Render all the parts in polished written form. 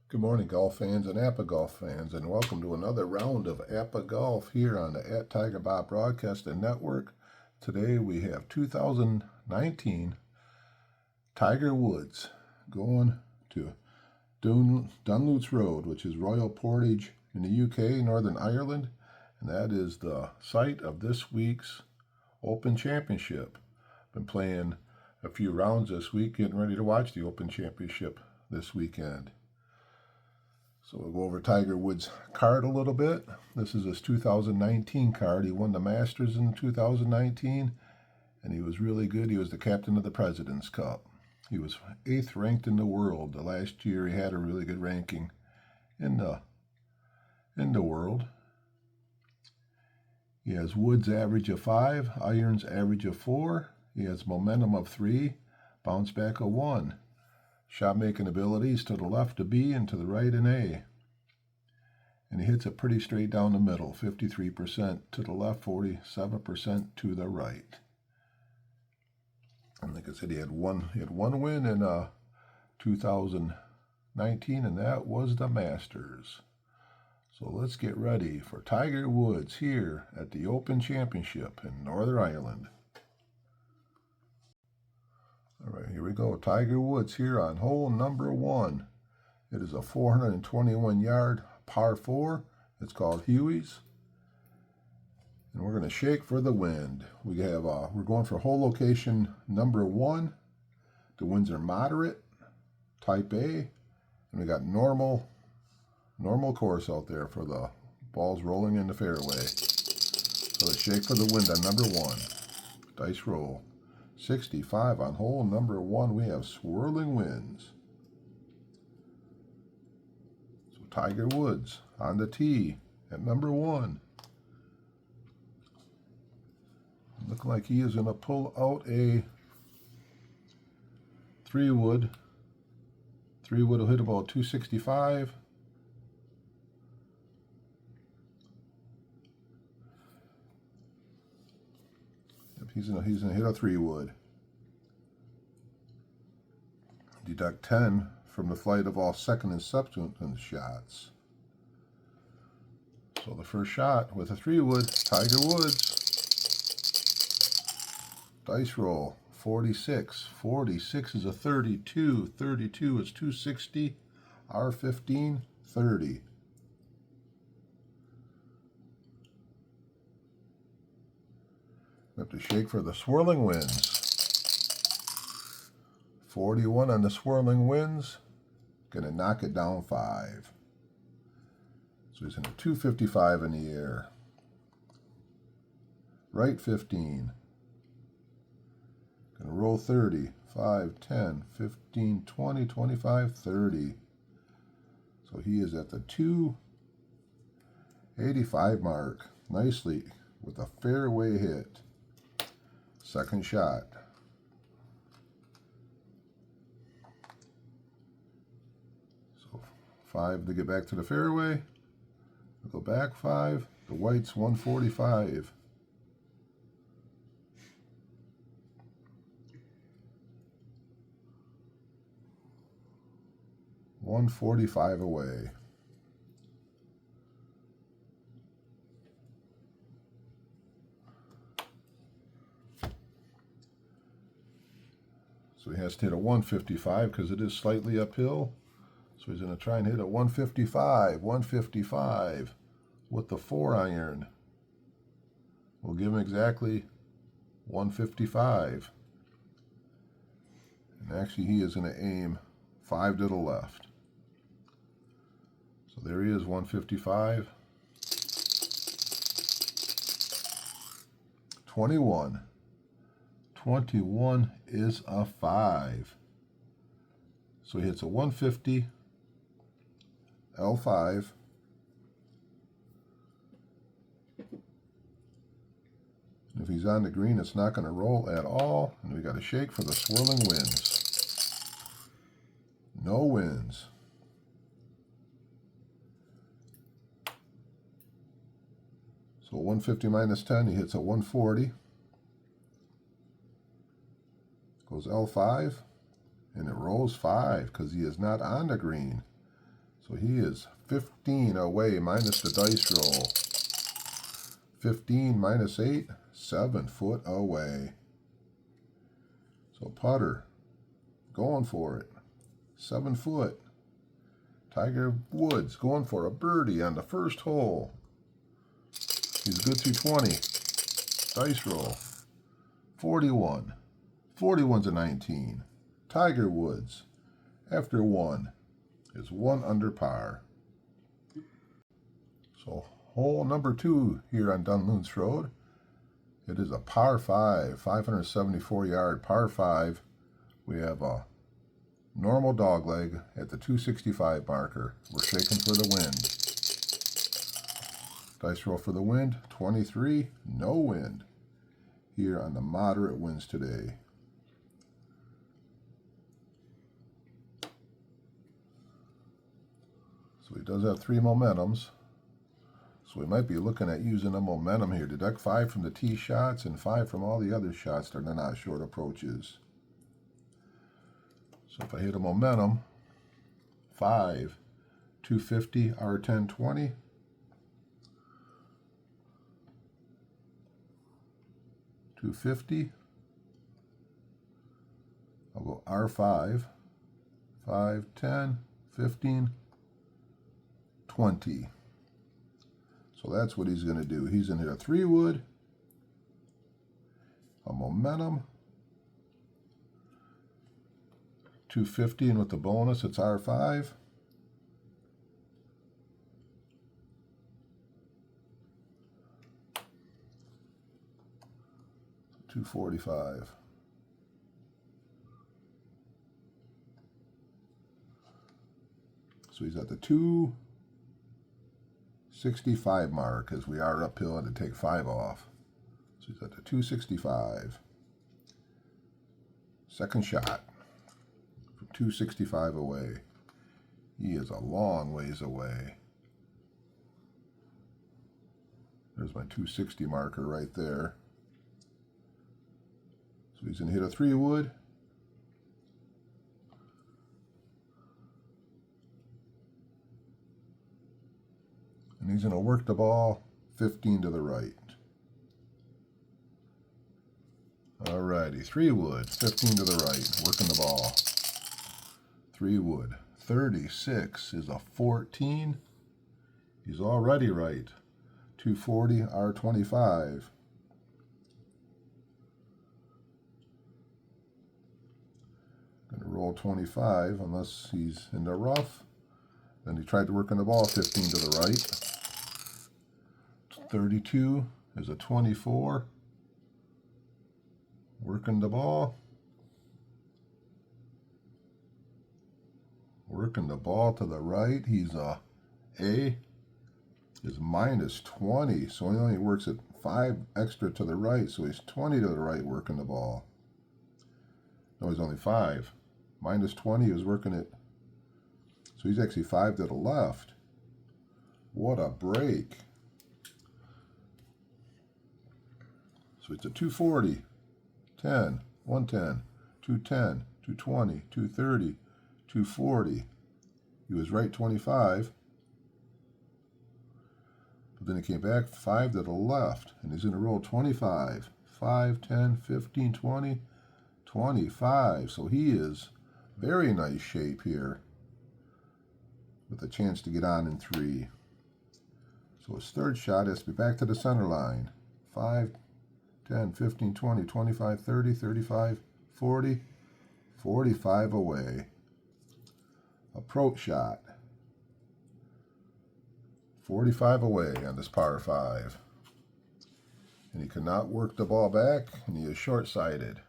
Good morning, golf fans and Apba golf fans, and welcome to another round of Apba Golf here on the Tigerbob Broadcasting Network. Today we have 2019 Tiger Woods going to Dunluce Rd, which is Royal Portrush in the UK, Northern Ireland, and that is the site of this week's Open Championship. Been playing a few rounds this week, getting ready to watch the Open Championship this weekend. So we'll go over Tiger Woods' card a little bit. This is his 2019 card. He won the Masters in 2019, and he was really good. He was the captain of the President's Cup. He was 8th ranked in the world. The last year he had a really good ranking in the world. He has Woods average of 5, irons average of 4. He has momentum of 3, bounce back of 1. Shot making abilities to the left a B and to the right an A. And he hits it pretty straight down the middle, 53% to the left, 47% to the right. And like I said, he had one win in 2019, and that was the Masters. So let's get ready for Tiger Woods here at the Open Championship in Northern Ireland. All right, here we go. Tiger Woods here on hole number 1. It is a 421-yard par 4. It's called Huey's. And we're going to shake for the wind. We're going for hole location number 1. The winds are moderate, type A, and we got normal course out there for the balls rolling in the fairway. So let's shake for the wind on number 1. Dice roll. 65 on hole number 1. We have swirling winds. So Tiger Woods on the tee at number 1. Looking like he is going to pull out a 3-wood. 3-wood will hit about 265. He's gonna hit a 3-wood. Deduct 10 from the flight of all second and subsequent shots. So the first shot with a 3-wood, Tiger Woods. Dice roll, 46. 46 is a 32. 32 is 260. R15, 30. We have to shake for the swirling winds. 41 on the swirling winds. Gonna knock it down 5. So he's in a 255 in the air. Right 15. Gonna roll 30. 5, 10, 15, 20, 25, 30. So he is at the 285 mark. Nicely with a fairway hit. Second shot. So 5 to get back to the fairway. We'll go back 5. The white's 145. $145 away. So he has to hit a 155 because it is slightly uphill. So he's going to try and hit a 155. 155 with the 4-iron. We'll give him exactly 155. And actually he is going to aim 5 to the left. So there he is, 155. 21. 21 is a 5. So he hits a 150, L5. And if he's on the green, it's not going to roll at all. And we got to shake for the swirling winds. No winds. So 150 minus 10, he hits a 140. Goes L5, and it rolls 5 because he is not on the green. So he is 15 away minus the dice roll. 15 minus 8, 7 foot away. So putter, going for it. 7 foot. Tiger Woods going for a birdie on the first hole. He's good through 20. Dice roll. 41. 41's a 19. Tiger Woods, after 1, is 1 under par. So hole number 2 here on Dunluce Road. It is a par 5, 574-yard par 5. We have a normal dogleg at the 265 marker. We're shaking for the wind. Dice roll for the wind, 23, no wind here on the moderate winds today. So he does have 3 momentums. So we might be looking at using a momentum here. Deduct 5 from the tee shots and 5 from all the other shots that are not short approaches. So if I hit a momentum, 5, 250, R10, 20. 250. I'll go R5, 5, 10, 15, 20. So that's what he's going to do. He's going to hit a 3-wood, a momentum, 250, and with the bonus, it's R5. 245. So he's at the 265 mark, as we are uphill and to take 5 off. So he's at the 265. Second shot from 265 away. He is a long ways away. There's my 260 marker right there. So he's going to hit a 3-wood. And he's going to work the ball 15 to the right. Alrighty, 3-wood, 15 to the right, working the ball. 3-wood, 36 is a 14. He's already right. 240, R25. Gonna roll 25 unless he's in the rough. Then he tried to work on the ball 15 to the right. 32 is a 24. Working the ball. Working the ball to the right. He's a is minus 20. So he only works at 5 extra to the right. So he's 20 to the right working the ball. No, he's only 5. Minus 20, he was working it. So he's actually 5 to the left. What a break. So it's a 240, 10, 110, 210, 220, 230, 240. He was right 25. But then he came back 5 to the left. And he's going to roll 25. 5, 10, 15, 20, 25. So he is very nice shape here, with a chance to get on in 3. So his third shot has to be back to the center line. 5, 10, 15, 20, 25, 30, 35, 40, 45 away. Approach shot. 45 away on this par 5. And he cannot work the ball back, and he is short-sighted.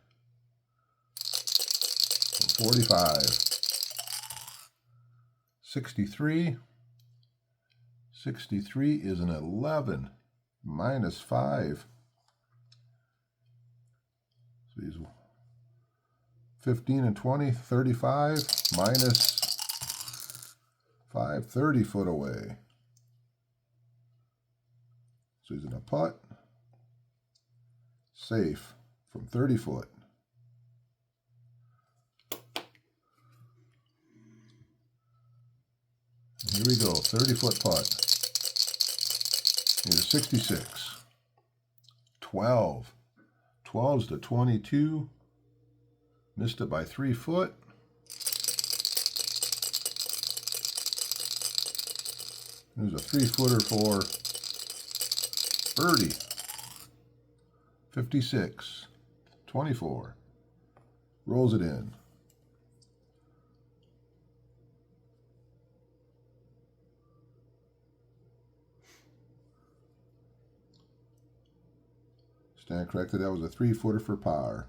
45. 63. 63 is an 11. Minus 5. So he's 15 and 20, 35. Minus 5, 30 foot away. So he's in a putt. Safe from 30 foot. Here we go, 30-foot putt. Here's 66. 12. 12's to 22. Missed it by 3 foot. There's a 3-footer for birdie. 56. 24. Rolls it in. Stand corrected, that was a 3-footer for par.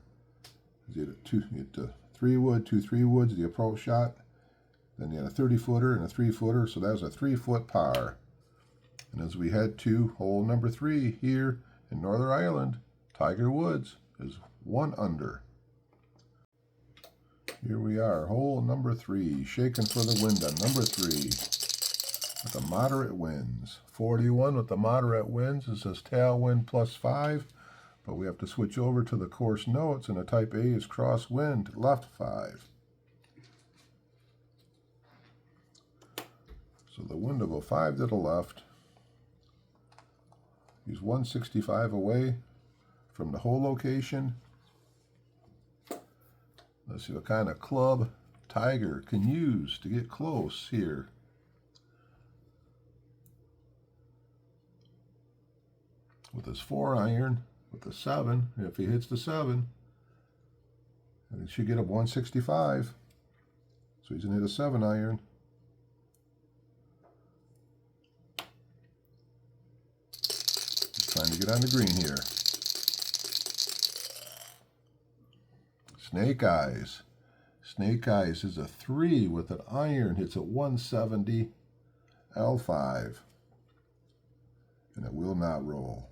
You had a 3-wood, 2 3-woods, the approach shot. Then you had a 30-footer and a 3-footer, so that was a 3-foot par. And as we head to hole number 3 here in Northern Ireland, Tiger Woods is 1 under. Here we are, hole number 3, shaking for the wind on number 3 with the moderate winds. 41 with the moderate winds. It says tailwind +5. But we have to switch over to the course notes, and the type A is crosswind, left 5. So the wind will go 5 to the left. He's 165 away from the hole location. Let's see what kind of club Tiger can use to get close here. With his 4-iron. With the 7, if he hits the 7, he should get up 165. So he's going to hit a 7-iron. He's trying to get on the green here. Snake Eyes. Snake Eyes is a 3 with an iron. Hits at 170. L5. And it will not roll.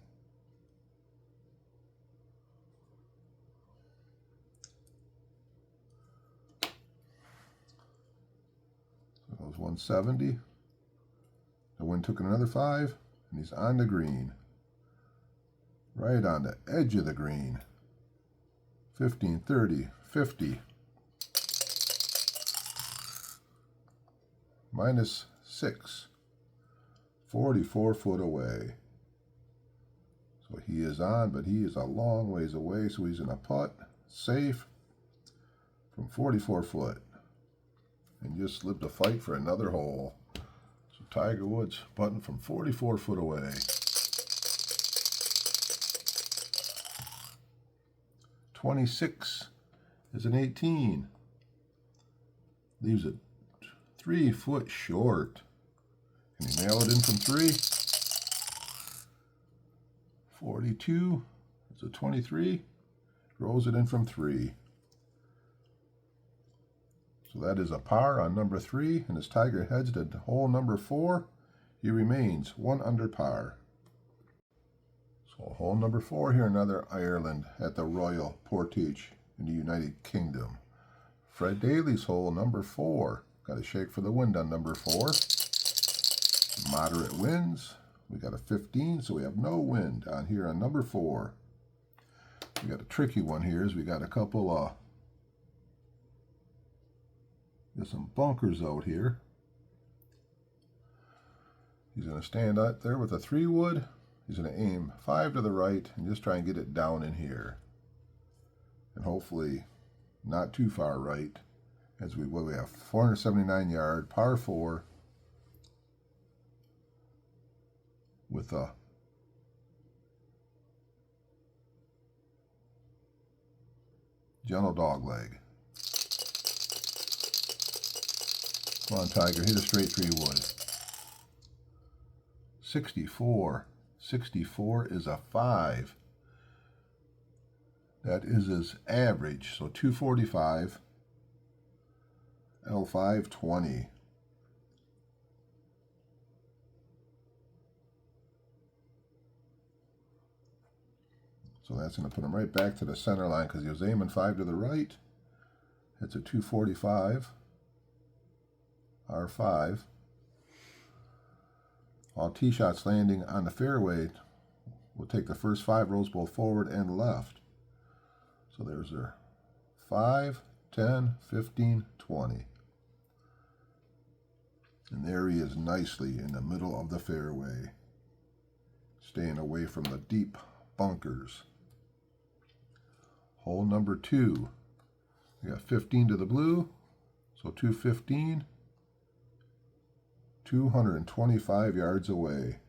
That was 170. The wind took another 5, and he's on the green. Right on the edge of the green. 15, 30, 50. -6. 44 foot away. So he is on, but he is a long ways away, so he's in a putt, safe, from 44 foot. And just lived a fight for another hole. So Tiger Woods putting from 44 foot away. 26 is an 18. Leaves it 3 foot short. Can he nail it in from 3? 42 is a 23. Rolls it in from 3. So that is a par on number 3, and as Tiger heads to hole number 4, he remains 1 under par. So hole number 4 here in Northern Ireland at the Royal Portrush in the United Kingdom. Fred Daly's hole number 4. Got a shake for the wind on number 4. Moderate winds. We got a 15, so we have no wind on here on number 4. We got a tricky one here, as we got a couple there's some bunkers out here. He's going to stand out there with a 3-wood. He's going to aim 5 to the right and just try and get it down in here. And hopefully not too far right. As we have 479 yard, par 4. With a gentle dog leg. Come on, Tiger, hit a straight 3-wood. 64. 64 is a 5. That is his average, so 245. L5, 20. So that's going to put him right back to the center line because he was aiming 5 to the right. It's a 245. R5. All tee shots landing on the fairway will take the first 5 rolls both forward and left. So there's their 5, 10, 15, 20. And there he is nicely in the middle of the fairway, staying away from the deep bunkers. Hole number 2. We got 15 to the blue, so 215, 225 yards away.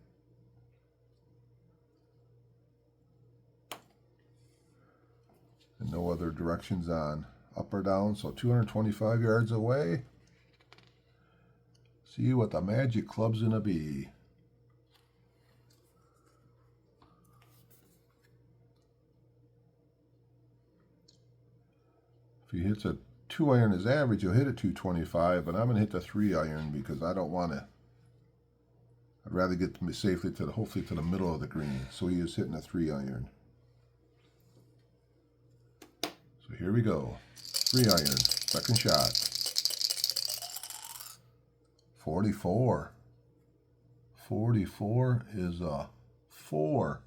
And no other directions on up or down, so 225 yards away. See what the magic club's gonna be. If he hits a 2-iron as average, he'll hit a 225, but I'm gonna hit the 3-iron because I don't want to. I'd rather get safely to hopefully to the middle of the green. So he is hitting a 3-iron. So here we go. 3-iron, second shot. 44. 44 is a 4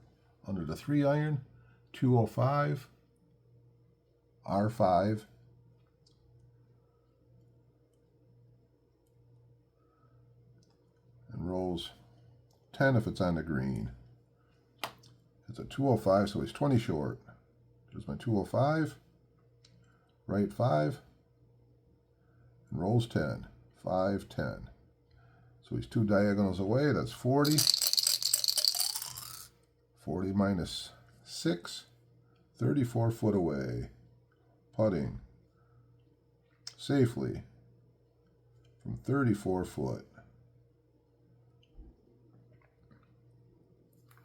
under the 3-iron. 205. R5. And rolls 10 if it's on the green. It's a 205, so he's 20 short. There's my 205. Right 5. And rolls 10. 5, 10. So he's 2 diagonals away. That's 40. 40 minus 6. 34 foot away. Putting safely from 34 foot.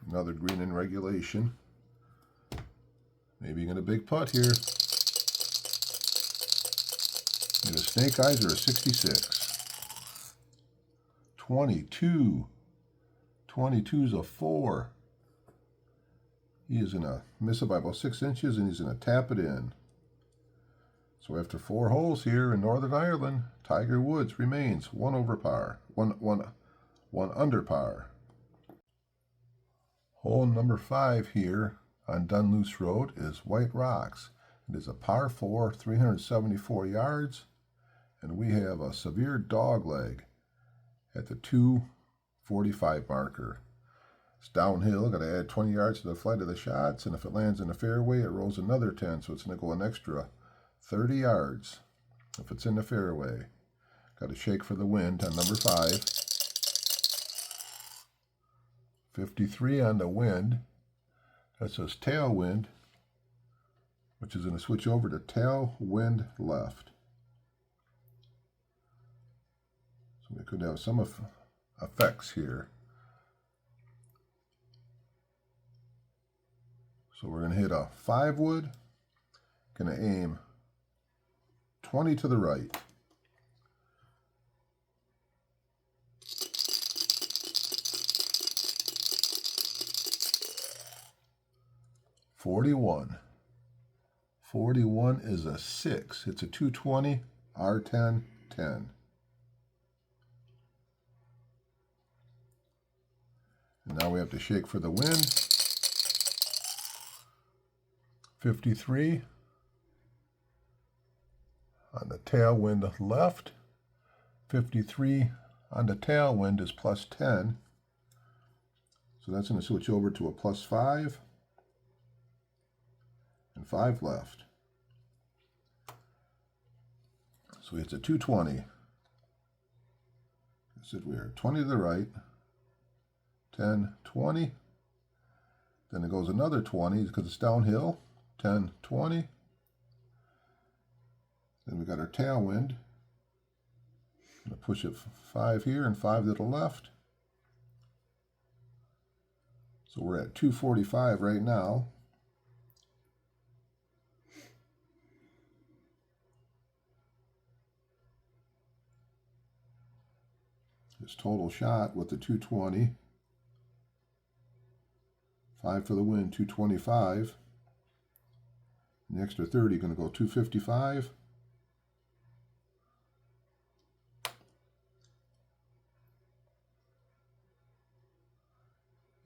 Another green in regulation. Maybe you get a big putt here. Get a snake eyes or a 66. 22. 22's a 4. He is going to miss it by about 6 inches, and he's going to tap it in. So after 4 holes here in Northern Ireland, Tiger Woods remains 1 over par, 1 under par. Hole number 5 here on Dunluce Road is White Rocks. It is a par 4, 374 yards, and we have a severe dog leg at the 245 marker. It's downhill, got to add 20 yards to the flight of the shots, and if it lands in the fairway, it rolls another 10, so it's going to go an extra 30 yards if it's in the fairway. Got to shake for the wind on number 5. 53 on the wind. That says tailwind, which is going to switch over to tailwind left. So we could have some effects here. So we're going to hit a 5 wood. Going to aim 20 to the right. .41. 41 is a 6. It's a 220, R10, 10. And now we have to shake for the wind. 53 on the tailwind left. 53 on the tailwind is plus 10. So that's going to switch over to a plus 5. And 5 left. So it's a 220. So we are 20 to the right. 10, 20. Then it goes another 20 because it's downhill. 10, 20. Then we got our tailwind. I'm going to push it 5 here and 5 to the left. So we're at 245 right now. His total shot with the 220. 5 for the win, 225. The extra 30 going to go 255.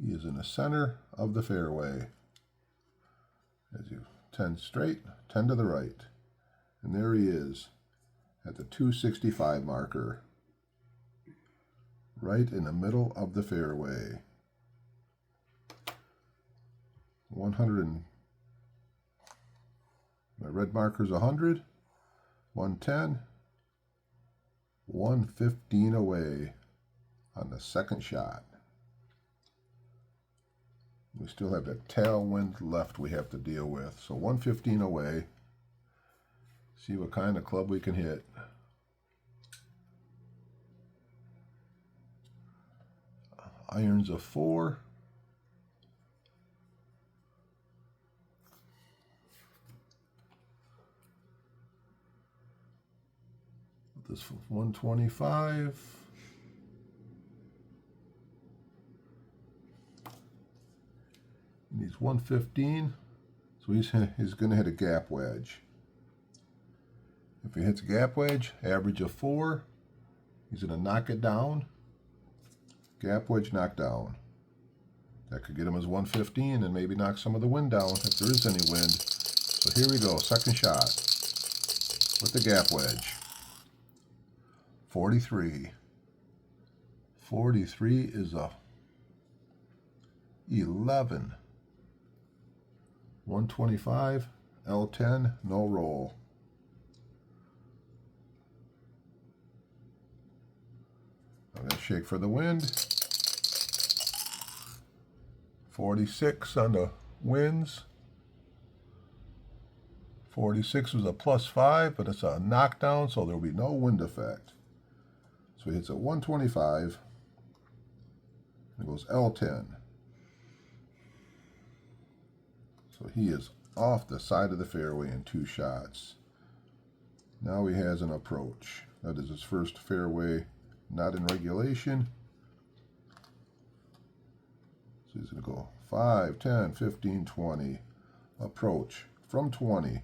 He is in the center of the fairway. As you 10 straight, 10 to the right. And there he is at the 265 marker. right in the middle of the fairway. 100 and my red marker's 100, 110, 115 away on the second shot. We still have that tailwind left we have to deal with. So 115 away. See what kind of club we can hit. Irons of 4. This 125. He needs 115. So he's going to hit a gap wedge. If he hits a gap wedge, average of 4, he's going to knock it down. Gap wedge, knock down. That could get him his 115 and maybe knock some of the wind down if there is any wind. So here we go, second shot with the gap wedge. 43. 43 is a 11. 125, L10, no roll. I'm going to shake for the wind. 46 on the winds. 46 was a +5, but it's a knockdown, so there will be no wind effect. So he hits a 125. It goes L10. So he is off the side of the fairway in 2 shots. Now he has an approach. That is his first fairway not in regulation. So he's going to go 5, 10, 15, 20. Approach from 20.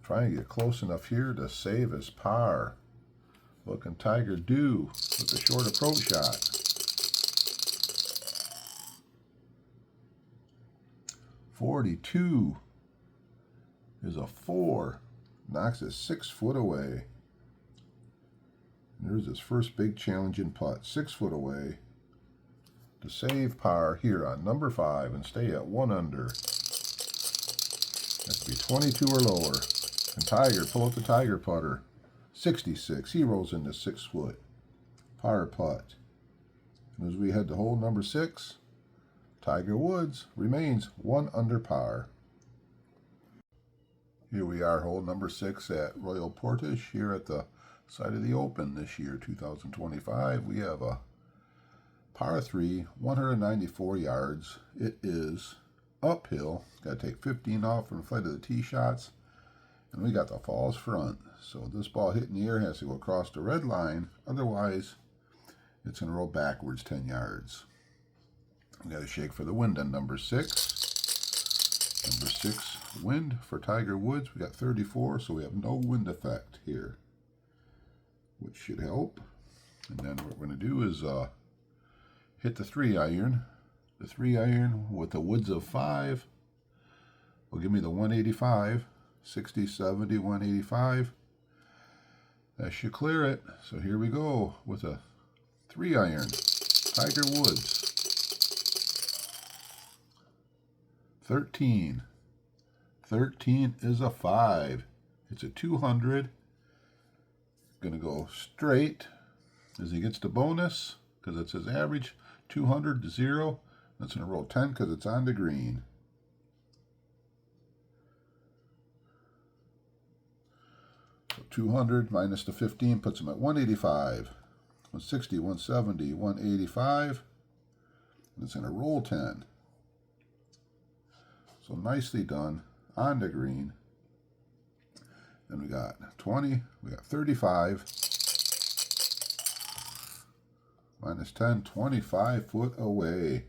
Trying to get close enough here to save his par. What can Tiger do with the short approach shot? 42 is a 4. Knocks it 6 foot away. And there's his first big challenging putt, 6 foot away, to save par here on number 5 and stay at 1 under. Has to be 22 or lower. And Tiger, pull out the Tiger putter. 66. He rolls into 6 foot. Par putt. And as we head to hole number 6, Tiger Woods remains 1 under par. Here we are, hole number 6 at Royal Portrush, here at the site of the Open this year, 2025. We have a par 3, 194 yards. It is uphill. Got to take 15 off from the flight of the tee shots. And we got the falls front. So this ball hitting the air has to go across the red line. Otherwise, it's going to roll backwards 10 yards. We got to shake for the wind on number 6. Number 6 wind for Tiger Woods. We got 34, so we have no wind effect here, which should help. And then what we're going to do is hit the 3-iron. The 3-iron with the Woods of 5 will give me the 185. 60, 70, 185. That should clear it. So here we go with a 3-iron. Tiger Woods. 13. 13 is a 5. It's a 200. Going to go straight as he gets the bonus because it's his average. 200 to 0. That's going to roll 10 because it's on the green. So 200 minus the 15 puts him at 185. 160, 170, 185. And it's going to roll 10. So nicely done on the green. Then we got 20, we got 35. Minus 10, 25 foot away.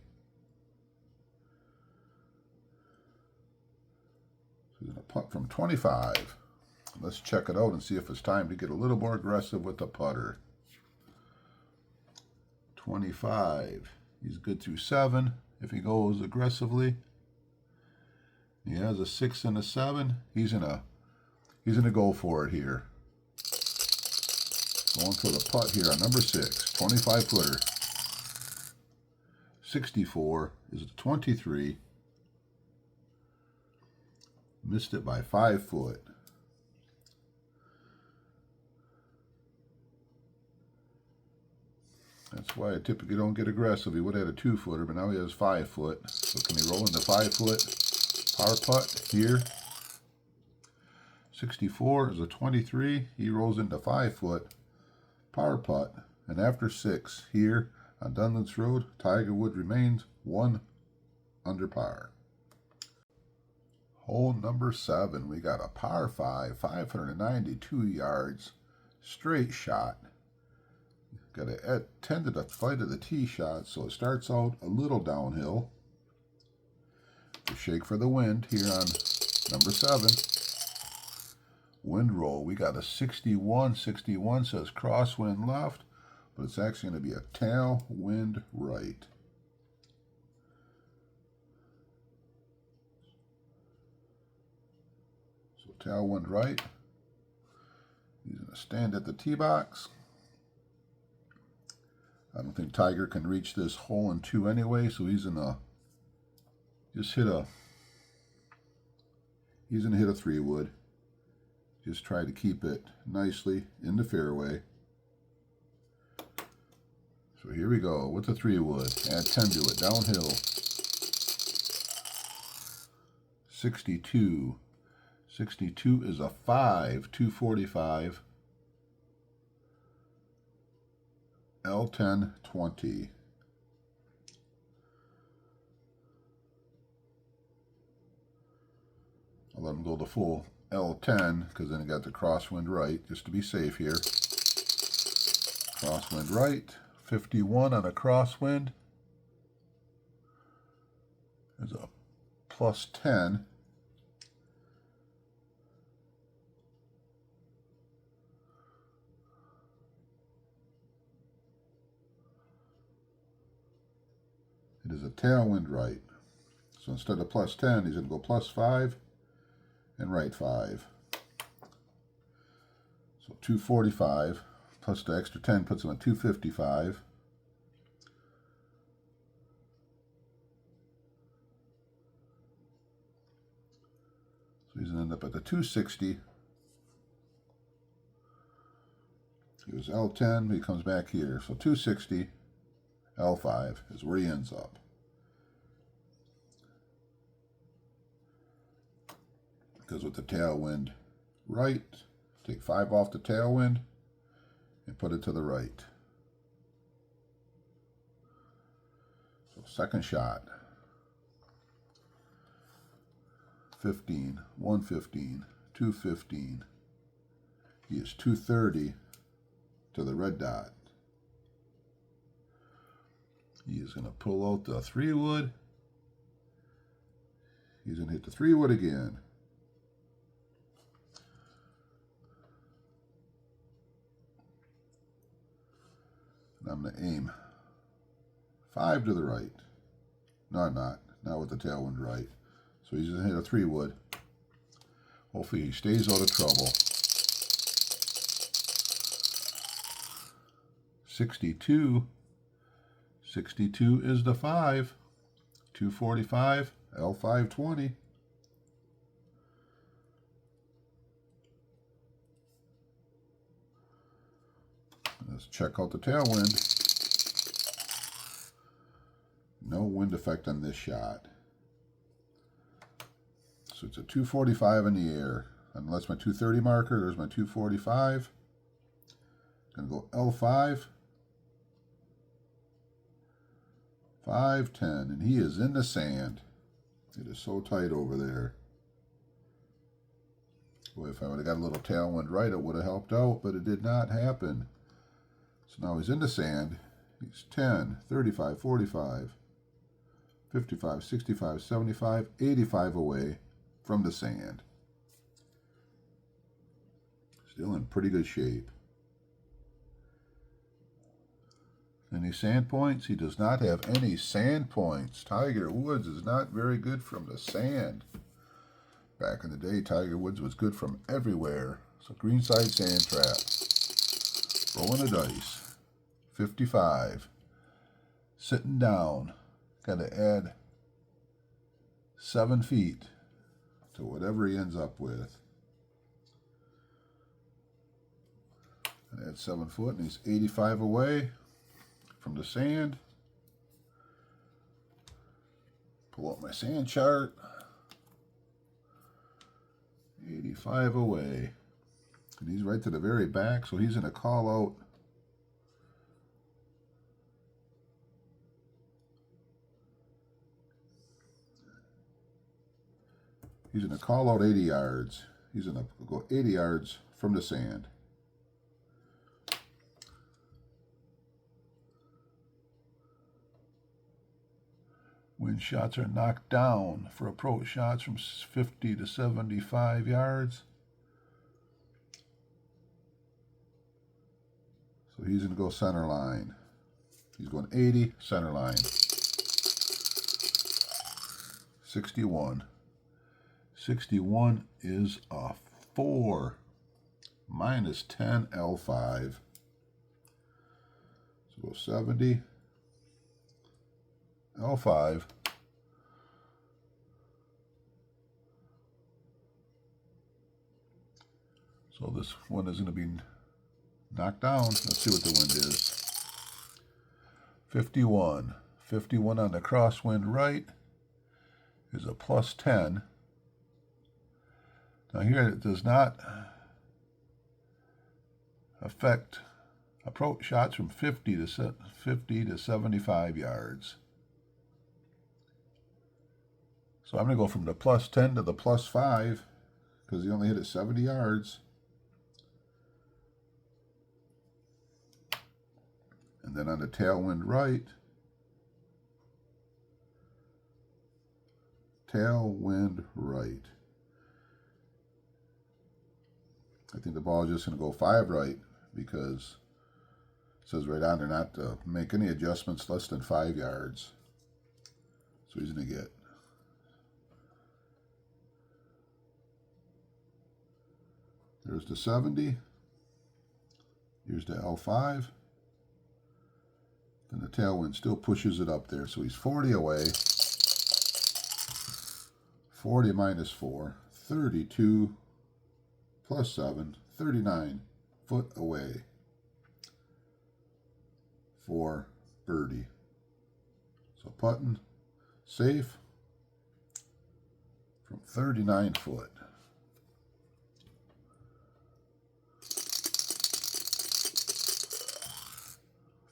So we're going to putt from 25. Let's check it out and see if it's time to get a little more aggressive with the putter. 25. He's good through 7 if he goes aggressively. He has a 6 and a 7. He's gonna go for it here. Going for the putt here on number 6, 25 footer. 64 is a 23. Missed it by 5 foot. That's why I typically don't get aggressive. He would have had a 2-footer, but now he has 5 foot. So can he roll into 5 foot? Par putt here. 64 is a 23. He rolls into 5 foot. Par putt. And after 6 here on Dunluce Road, Tiger Woods remains 1 under par. Hole number 7. We got a par 5, 592 yards. Straight shot. Got to tend to the flight of the tee shot, so it starts out a little downhill. We shake for the wind here on number 7. Wind roll, we got a 61. 61 says crosswind left, but it's actually going to be a tailwind right. So tailwind right. He's going to stand at the tee box. I don't think Tiger can reach this hole in 2 anyway, so he's gonna just hit a 3-wood. Just try to keep it nicely in the fairway. So here we go with the 3-wood. Add 10 to it, downhill. 62. 62 is a 5, 245. L10, 20. I'll let him go the full L10 because then I got the crosswind right, just to be safe here. Crosswind right, 51 on a crosswind. There's a plus 10. It is a tailwind right. So instead of plus 10, he's going to go plus 5 and right 5. So 245 plus the extra 10 puts him at 255. So he's going to end up at the 260. He was L10, he comes back here. So 260, L5 is where he ends up. Because with the tailwind right, take 5 off the tailwind and put it to the right. So second shot. 15, 115, 215. He is 230 to the red dot. He is going to pull out the 3-wood. He's going to hit the 3-wood again. And I'm going to aim 5 to the right. No, I'm not. Not with the tailwind right. So he's going to hit a 3-wood. Hopefully he stays out of trouble. 62. 62 is the 5. 245, L520. Let's check out the tailwind. No wind effect on this shot. So it's a 245 in the air. And that's my 230 marker. There's my 245. Gonna go L5. 510, and he is in the sand. It is so tight over there. Boy, if I would have got a little tailwind right, it would have helped out, but it did not happen. So now he's in the sand. He's 10, 35, 45, 55, 65, 75, 85 away from the sand. Still in pretty good shape. Any sand points? He does not have any sand points. Tiger Woods is not very good from the sand. Back in the day, Tiger Woods was good from everywhere. So greenside sand trap. Rolling the dice. 55. Sitting down. Got to add 7 feet to whatever he ends up with. And add 7 foot, and he's 85 away from the sand. Pull up my sand chart. 85 away. And he's right to the very back, so he's going to call out. He's going to call out 80 yards. He's going to go 80 yards from the sand. When shots are knocked down for approach shots from 50 to 75 yards. So he's going to go center line. He's going 80, center line. 61. 61 is a 4 minus 10 L5. So go 70 L5. So this one is going to be knocked down. Let's see what the wind is. 51. 51 on the crosswind right is a plus 10. Now here it does not affect approach shots from 50 to 75 yards. So I'm going to go from the plus 10 to the plus 5 because he only hit it 70 yards. And then on the tailwind right, I think the ball is just going to go 5 right because it says right on there not to make any adjustments less than 5 yards. So he's going to get there's the 70. Here's the L5. Then the tailwind still pushes it up there. So he's 40 away. 40 minus 4. 32 plus 7. 39 foot away for birdie. So putting safe from 39 foot.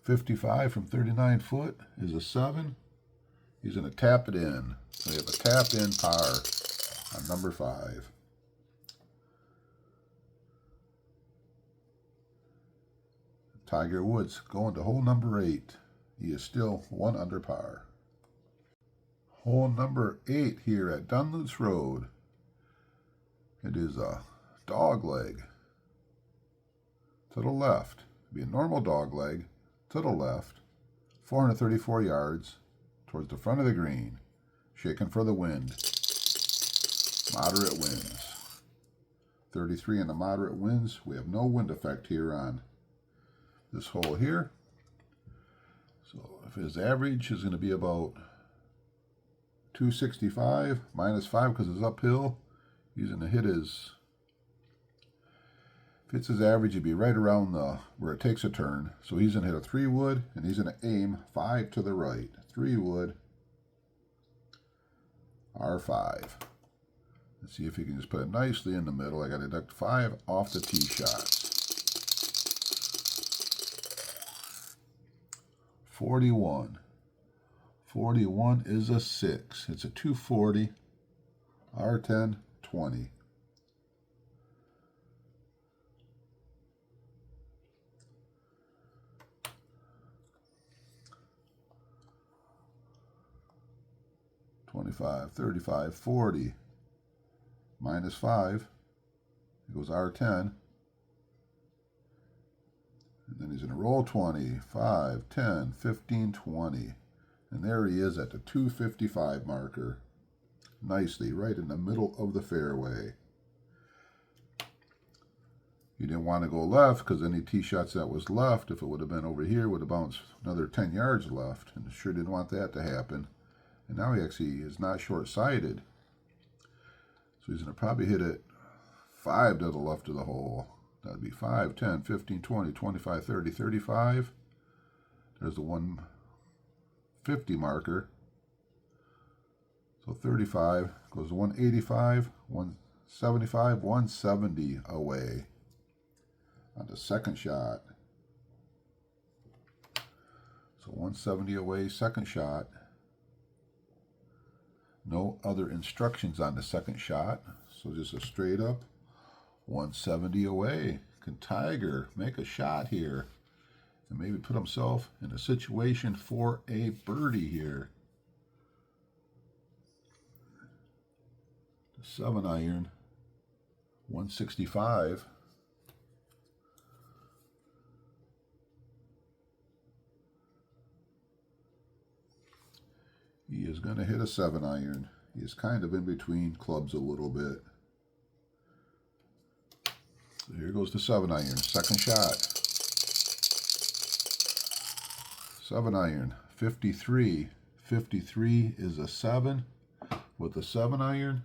.55 from 39 foot is a 7. He's going to tap it in. So we have a tap in par on number 5. Tiger Woods going to hole number 8. He is still 1 under par. Hole number 8 here at Dunluce Road. It is a dog leg to the left. It'll be a normal dog leg. To the left, 434 yards towards the front of the green, shaking for the wind. Moderate winds. 33 in the moderate winds. We have no wind effect here on this hole here. So if his average is going to be about 265 minus 5 because it's uphill, he's going to hit his. If it's his average, he'd be right around where it takes a turn. So he's going to hit a 3-wood, and he's going to aim 5 to the right. 3-wood, R5. Let's see if he can just put it nicely in the middle. I got to deduct 5 off the tee shots. 41. 41 is a 6. It's a 240, R10, 20. 25, 35, 40, minus 5, it goes R10, and then he's going to roll 20, 5, 10, 15, 20, and there he is at the 255 marker, nicely right in the middle of the fairway. He didn't want to go left because any tee shots that was left, if it would have been over here, would have bounced another 10 yards left. And sure didn't want that to happen. And now he actually is not short-sighted. So he's going to probably hit it 5 to the left of the hole. That'd be 5, 10, 15, 20, 25, 30, 35. There's the 150 marker. So 35 goes to 185, 175, 170 away on the second shot. So 170 away, second shot. No other instructions on the second shot. So just a straight up 170 away. Can Tiger make a shot here and maybe put himself in a situation for a birdie here? The 7-iron, 165. He is going to hit a 7-iron. He is kind of in between clubs a little bit. So here goes the 7-iron, second shot. 7-iron, 53. 53 is a 7 with a 7-iron.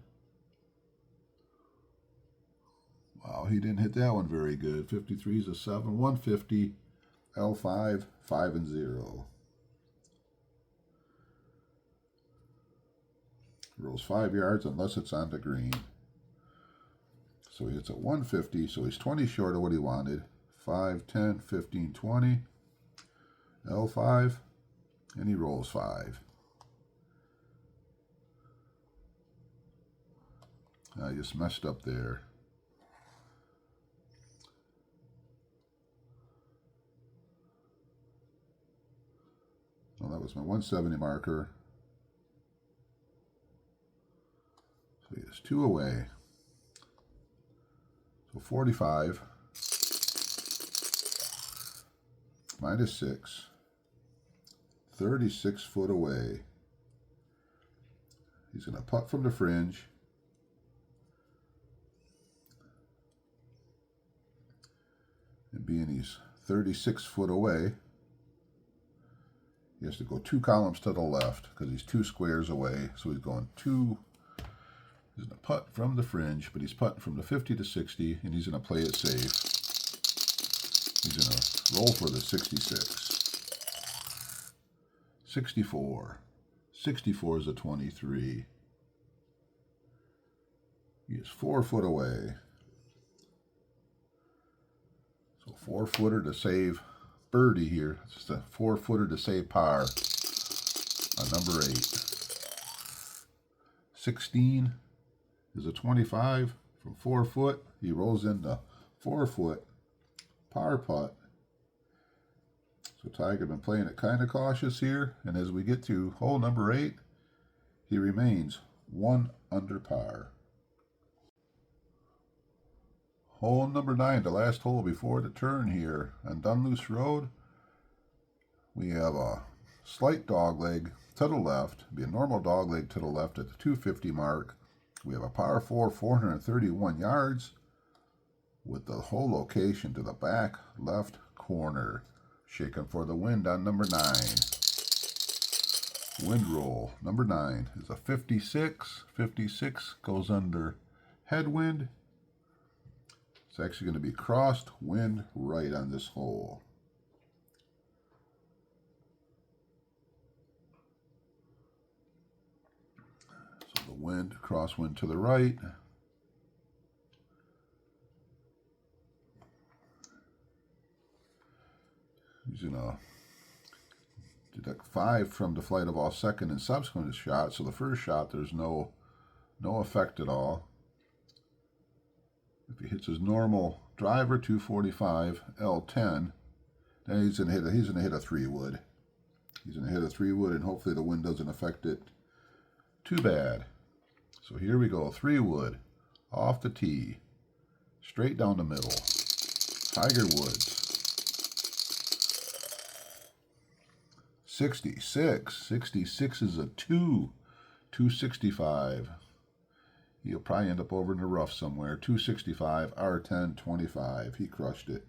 Wow, he didn't hit that one very good. 53 is a 7, 150, L5, 5 and 0. Rolls 5 yards unless it's on the green. So he hits at 150, so he's 20 short of what he wanted. 5, 10, 15, 20. L5, and he rolls 5. I just messed up there. Well, that was my 170 marker. So he has 2 away. So 45 minus 6. 36 foot away. He's going to putt from the fringe. And being he's 36 foot away, he has to go 2 columns to the left because he's 2 squares away. So he's going 2. He's going to putt from the fringe, but he's putting from the 50 to 60, and he's going to play it safe. He's going to roll for the 66. 64. 64 is a 23. He is 4 foot away. So 4-footer to save birdie here. It's just a 4-footer to save par on number 8. 16 is a 25 from 4 foot. He rolls into 4 foot par putt. So Tiger been playing it kind of cautious here, and as we get to hole number 8, he remains 1 under par. Hole number 9, the last hole before the turn here on Dunluce Road. We have a slight dogleg to the left, be a normal dogleg to the left at the 250 mark. We have a par 4, 431 yards with the hole location to the back left corner. Shaking for the wind on number 9. Wind roll, number 9 is a 56. 56 goes under headwind. It's actually going to be crossed wind right on this hole. So the wind, crosswind to the right. He's going to deduct 5 from the flight of all second and subsequent shots. So the first shot, there's no effect at all. If he hits his normal driver, 245, L10, then he's going to hit a 3-wood. He's going to hit a 3-wood, and hopefully the wind doesn't affect it too bad. So here we go, 3-wood, off the tee, straight down the middle. Tiger Woods. 66. 66 is a 2. 265. He'll probably end up over in the rough somewhere. 265, R10, 25. He crushed it.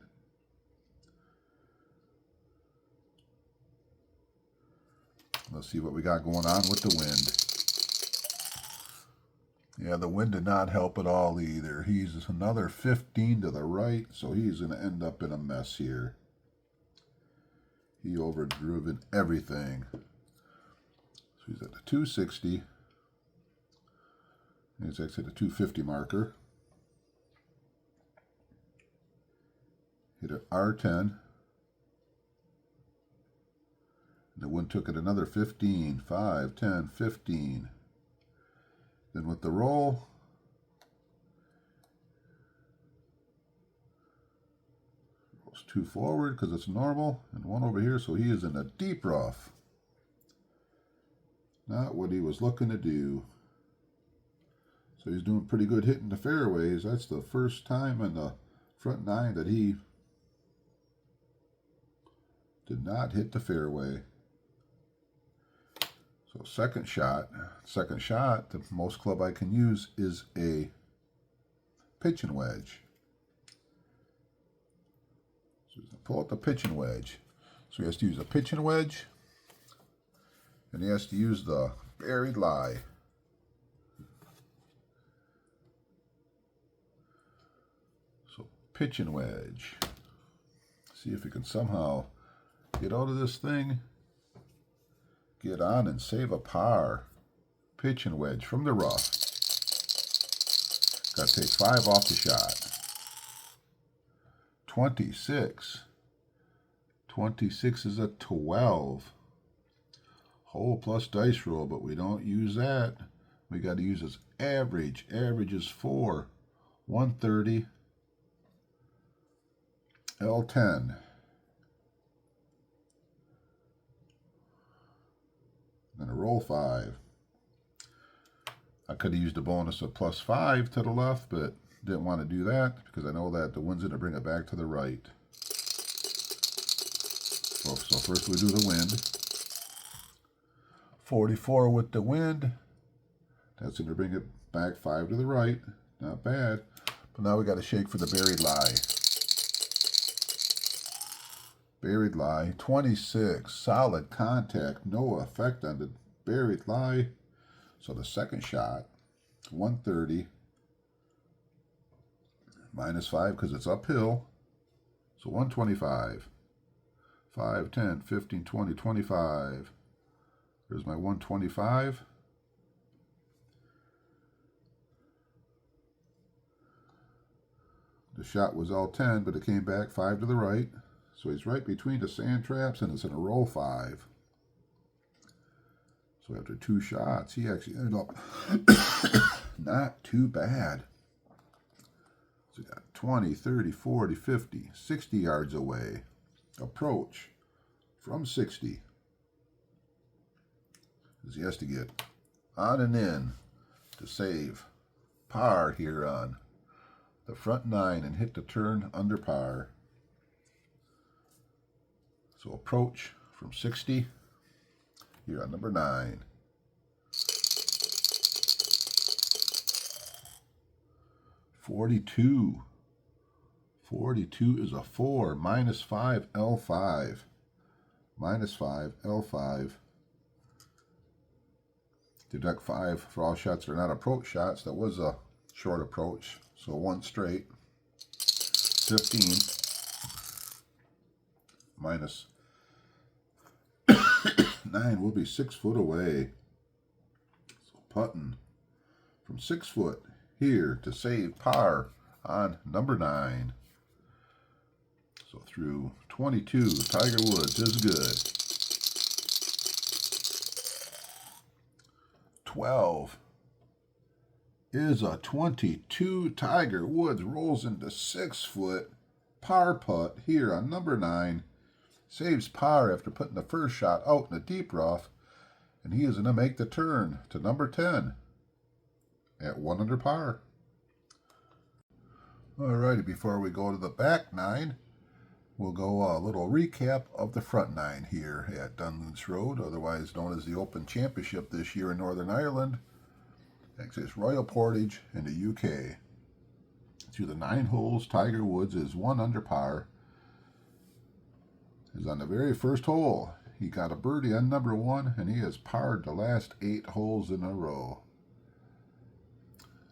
Let's see what we got going on with the wind. Yeah, the wind did not help at all either. He's another 15 to the right, so he's going to end up in a mess here. He overdriven everything. So he's at the 260. He's actually the 250 marker. Hit an R10. The wind took it another 15, 5, 10, 15. Then with the roll, rolls 2 forward because it's normal, and 1 over here, so he is in a deep rough. Not what he was looking to do. So he's doing pretty good hitting the fairways. That's the first time in the front 9 that he did not hit the fairway. So second shot, the most club I can use is a pitching wedge. So pull out the pitching wedge. So he has to use a pitching wedge, and he has to use the buried lie. So pitching wedge. See if we can somehow get out of this thing. Get on and save a par. Pitching wedge from the rough. Got to take 5 off the shot. 26. 26 is a 12. Hole plus dice roll, but we don't use that. We got to use his average. Average is 4. 130. L10. And a roll 5. I could have used a bonus of plus 5 to the left, but didn't want to do that because I know that the wind's going to bring it back to the right. So first we do the wind. 44 with the wind. That's going to bring it back 5 to the right. Not bad. But now we got to shake for the buried lie. Buried lie, 26, solid contact, no effect on the buried lie. So the second shot, 130, minus 5 because it's uphill. So 125, 5, 10, 15, 20, 25. There's my 125. The shot was all 10, but it came back 5 to the right. So he's right between the sand traps, and it's in a roll 5. So after 2 shots, he actually ended up not too bad. So he got 20, 30, 40, 50, 60 yards away. Approach from 60. Because he has to get on and in to save par here on the front 9 and hit the turn under par. So approach from 60 here on number 9. 42. 42 is a 4. Minus 5, L5. Minus 5, L5. Deduct 5 for all shots that are not approach shots. That was a short approach. So 1 straight. 15. Minus 9 will be 6 foot away. So putting from 6 foot here to save par on number 9. So through 22, Tiger Woods is good. 12 is a 22. Tiger Woods rolls into 6 foot par putt here on number 9. Saves par after putting the first shot out in the deep rough, and he is going to make the turn to number 10 at 1 under par. Alrighty, before we go to the back 9, we'll go a little recap of the front 9 here at Dunluce Rd, otherwise known as the Open Championship this year in Northern Ireland. Next is Royal Portrush in the UK. Through the 9 holes, Tiger Woods is 1 under par. Is on the very first hole. He got a birdie on number 1, and he has parred the last 8 holes in a row.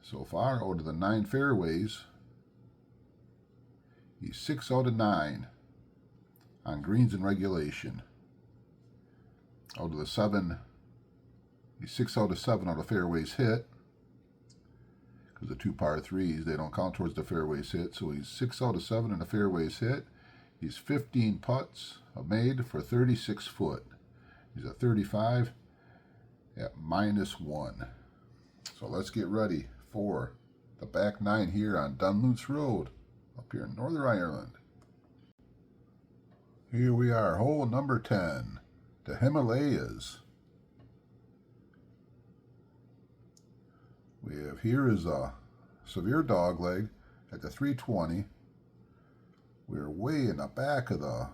So far, out of the 9 fairways, he's 6 out of 9 on greens in regulation. Out of the 7, he's 6 out of 7 out of fairways hit. Because the 2 par 3s, they don't count towards the fairways hit. So he's 6 out of 7 in the fairways hit. He's 15 putts made for 36 foot. He's a 35 at -1. So let's get ready for the back 9 here on Dunluce Road up here in Northern Ireland. Here we are, hole number 10, the Himalayas. We have here is a severe dogleg at the 320. We're way in the back of the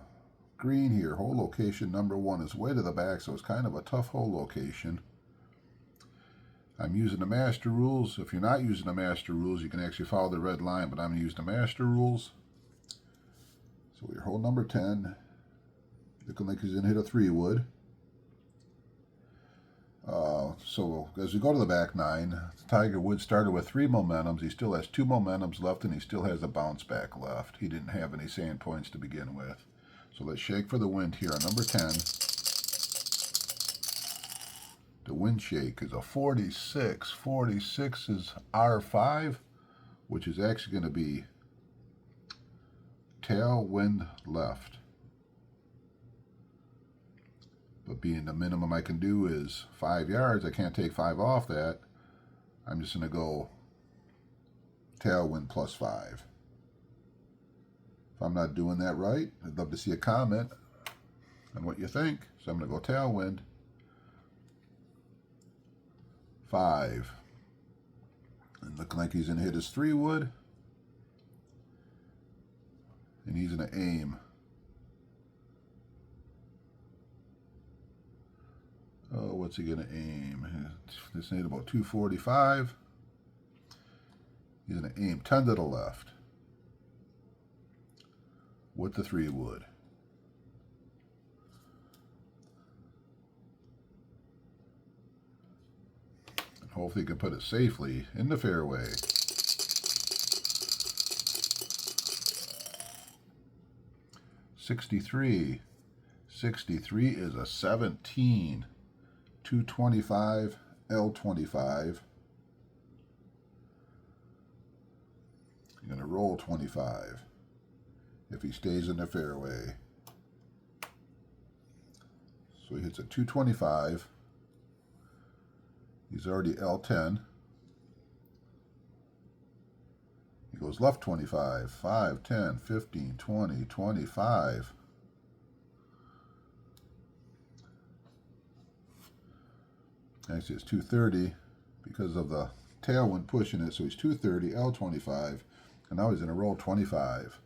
green here. Hole location number 1 is way to the back, so it's kind of a tough hole location. I'm using the master rules. If you're not using the master rules, you can actually follow the red line, but I'm going to use the master rules. So we're hole number 10. Looking like he's going to hit a 3-wood. So as we go to the back 9, Tiger Woods started with 3 momentums. He still has 2 momentums left, and he still has a bounce back left. He didn't have any sand points to begin with. So let's shake for the wind here on number 10. The wind shake is a 46. 46 is R5, which is actually going to be tailwind left. But being the minimum I can do is 5 yards, I can't take 5 off that. I'm just going to go tailwind +5. If I'm not doing that right, I'd love to see a comment on what you think. So I'm going to go tailwind 5. And looking like he's going to hit his 3-wood. And he's going to aim. Oh, what's he going to aim? This hit about 245. He's going to aim 10 to the left with the 3-wood. And hopefully he can put it safely in the fairway. .63. 63 is a 17. 225 L25. You're going to roll 25 if he stays in the fairway. So he hits a 225. He's already L10. He goes left 25, 5, 10, 15, 20, 25. Actually, it's 230 because of the tailwind pushing it. So he's 230, L25, and now he's going to roll 25.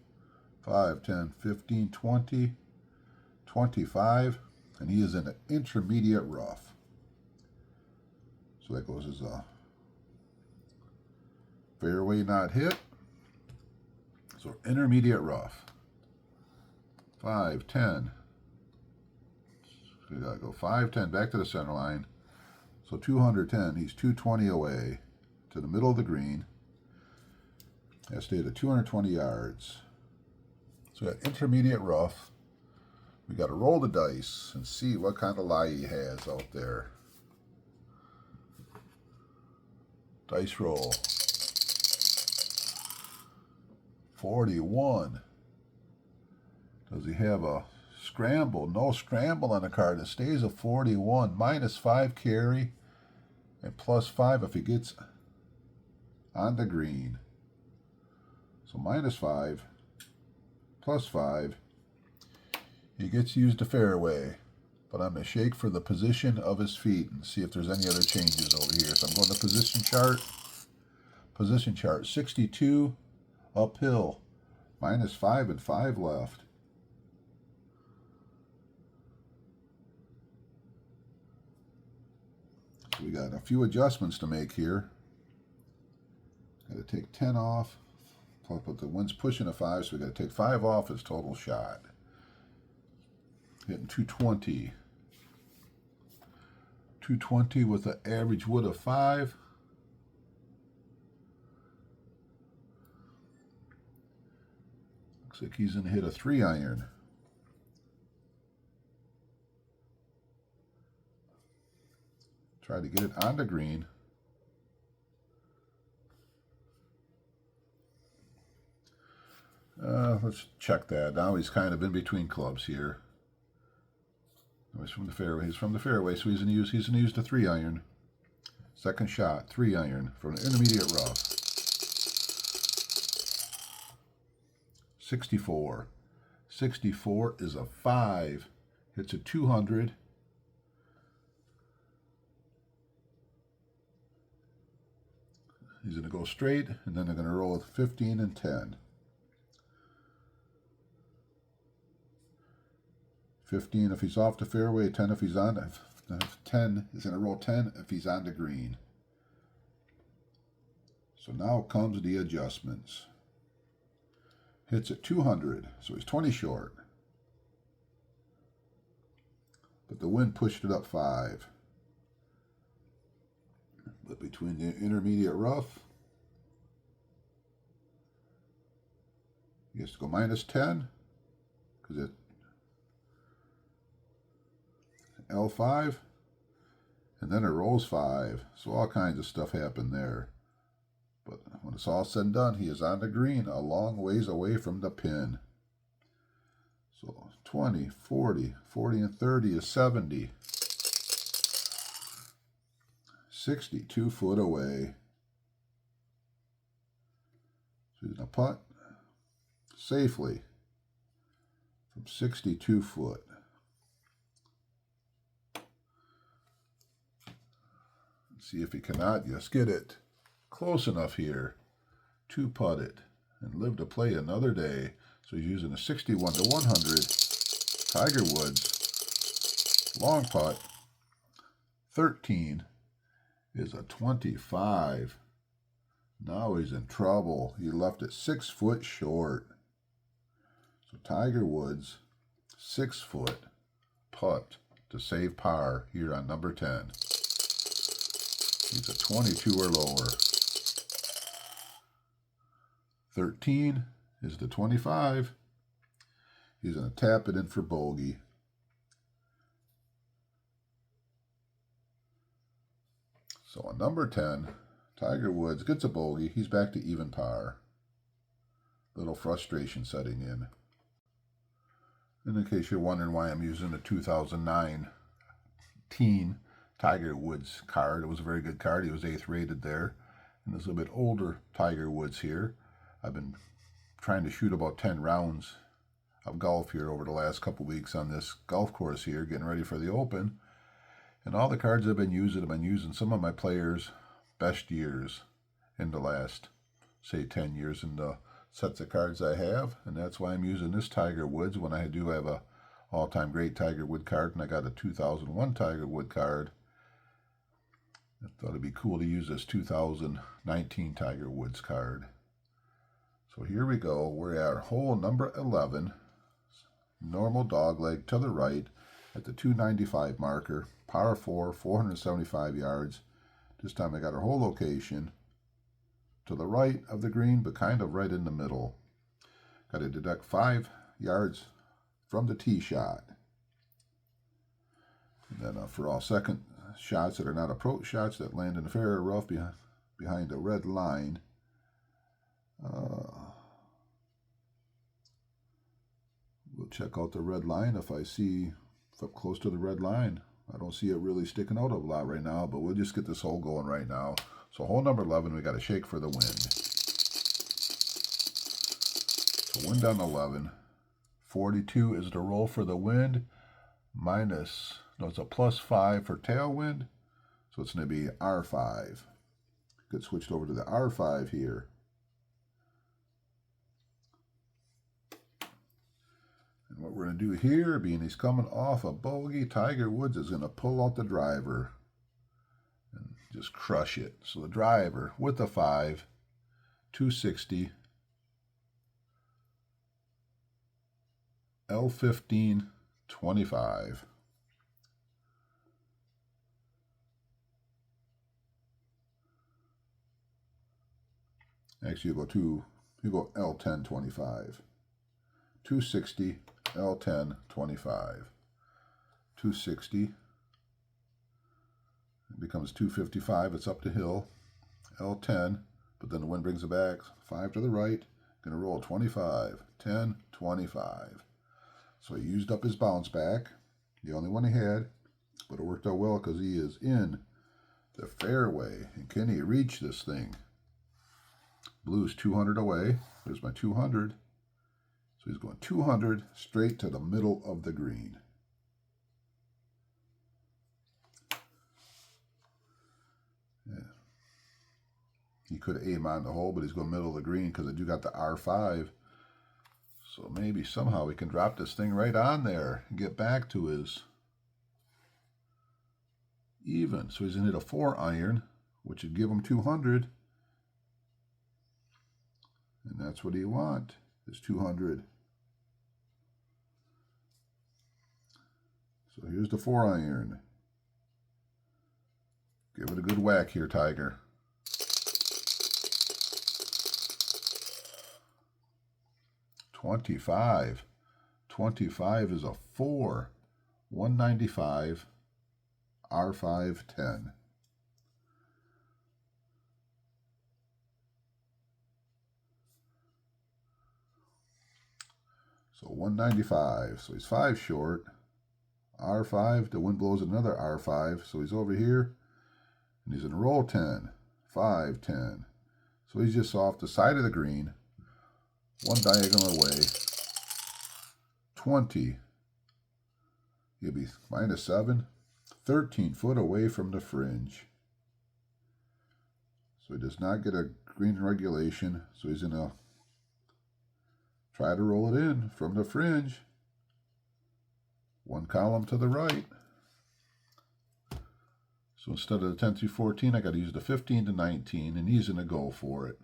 5, 10, 15, 20, 25, and he is in an intermediate rough. So that goes as a fairway not hit. So intermediate rough. 5, 10. So you got to go 5, 10 back to the center line. So 210, he's 220 away to the middle of the green. That stayed at 220 yards. So we got intermediate rough. We got to roll the dice and see what kind of lie he has out there. Dice roll. 41. Does he have a scramble? No scramble on the card. It stays a 41. -5 carry and +5 if he gets on the green. So -5, +5. He gets to use the fairway. But I'm going to shake for the position of his feet and see if there's any other changes over here. So I'm going to position chart. Position chart, 62 uphill, -5 and 5 left. So we got a few adjustments to make here. got to take 10 off. But the wind's pushing a 5, so we got to take 5 off his total shot. Hitting 220. 220 with an average wood of 5. Looks like he's going to hit a 3-iron. Try to get it on the green. Let's check that. Now he's kind of in between clubs here. He's from the fairway. He's from the fairway, so he's going to use the 3-iron. Second shot, 3-iron from an intermediate rough. 64. 64 is a 5. Hits a 200. He's going to go straight, and then they're going to roll with 15 and 10. 15 if he's off the fairway, 10 if he's on. 10 is going to roll 10 if he's on the green. So now comes the adjustments. Hits at 200, so he's 20 short. But the wind pushed it up 5. But between the intermediate rough, he has to go minus 10 because it L5, and then it rolls 5. So all kinds of stuff happened there. But when it's all said and done, he is on the green, a long ways away from the pin. So 20, 40, 40 and 30 is 70. 62 foot away. So he's going to putt safely from 62 foot. See if he cannot just get it close enough here to putt it and live to play another day. So he's using a 61 to 100 Tiger Woods long putt. 13 is a 25. Now he's in trouble. He left it 6 foot short. So Tiger Woods, 6 foot putt to save par here on number 10. He's a 22 or lower. 13 is the 25. He's going to tap it in for bogey. So on number 10, Tiger Woods gets a bogey. He's back to even par. Little frustration setting in. And in case you're wondering why I'm using the 2009 teen Tiger Woods card, it was a very good card. He was 8th rated there. And this a little bit older Tiger Woods here. I've been trying to shoot about 10 rounds of golf here over the last couple weeks on this golf course here, getting ready for the Open. And all the cards I've been using some of my players' best years in the last, say, 10 years in the sets of cards I have. And that's why I'm using this Tiger Woods when I do have a all-time great Tiger Wood card, and I got a 2001 Tiger Wood card. I thought it'd be cool to use this 2019 Tiger Woods card. So here we go. We're at hole number 11. Normal dogleg to the right at the 295 marker. Par 4, 475 yards. This time I got our hole location to the right of the green, but kind of right in the middle. Got to deduct 5 yards from the tee shot. And then for all second shots that are not approach shots that land in the fairway rough behind the red line, we'll check out the red line if up close to the red line. I don't see it really sticking out a lot right now, but we'll just get this hole going right now. So hole number 11, we got to shake for the wind. So wind on 11. 42 is the roll for the wind. It's a +5 for tailwind. So it's going to be R5. Get switched over to the R5 here. And what we're going to do here, being he's coming off a bogey, Tiger Woods is going to pull out the driver and just crush it. So the driver with the 5 260, L15, 25. Actually, you go L10, 25. 260, L10, 25. 260. It becomes 255. It's up the hill. L10, but then the wind brings it back. 5 to the right. Going to roll 25. 10, 25. So he used up his bounce back. The only one he had. But it worked out well because he is in the fairway. And can he reach this thing? Blue's 200 away. There's my 200. So he's going 200 straight to the middle of the green. Yeah. He could have aimed on the hole, but he's going middle of the green because I do got the R5. So maybe somehow we can drop this thing right on there and get back to his even. So he's going to hit a 4 iron, which would give him 200. And that's what he want, is 200. So here's the 4 iron. Give it a good whack here, Tiger. $25. 25 is a 4. 195. R5, 10. So 195. So he's 5 short. R5. The wind blows another R5. So he's over here. And he's in roll 10. 5, 10. So he's just off the side of the green. 1 diagonal away. 20. He'll be -7. 13 foot away from the fringe. So he does not get a green regulation. So he's going to try to roll it in from the fringe. 1 column to the right. So instead of the 10 through 14, I got to use the 15 to 19, and he's going to go for it.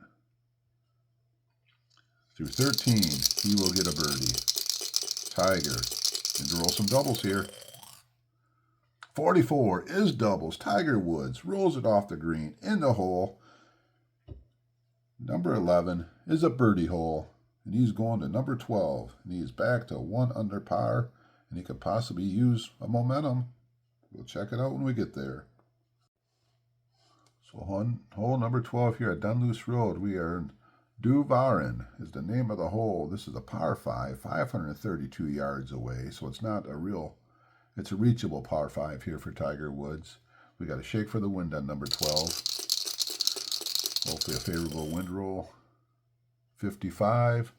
Through 13, he will get a birdie. Tiger. Going to roll some doubles here. 44 is doubles. Tiger Woods rolls it off the green in the hole. Number 11 is a birdie hole, and he's going to number 12. And he's back to 1 under par, and he could possibly use a momentum. We'll check it out when we get there. So hole number 12 here at Dunluce Road, we are in Duvaren is the name of the hole. This is a par 5, 532 yards away, so it's not a real, it's a reachable par 5 here for Tiger Woods. We got a shake for the wind on number 12. Hopefully a favorable wind roll. 55.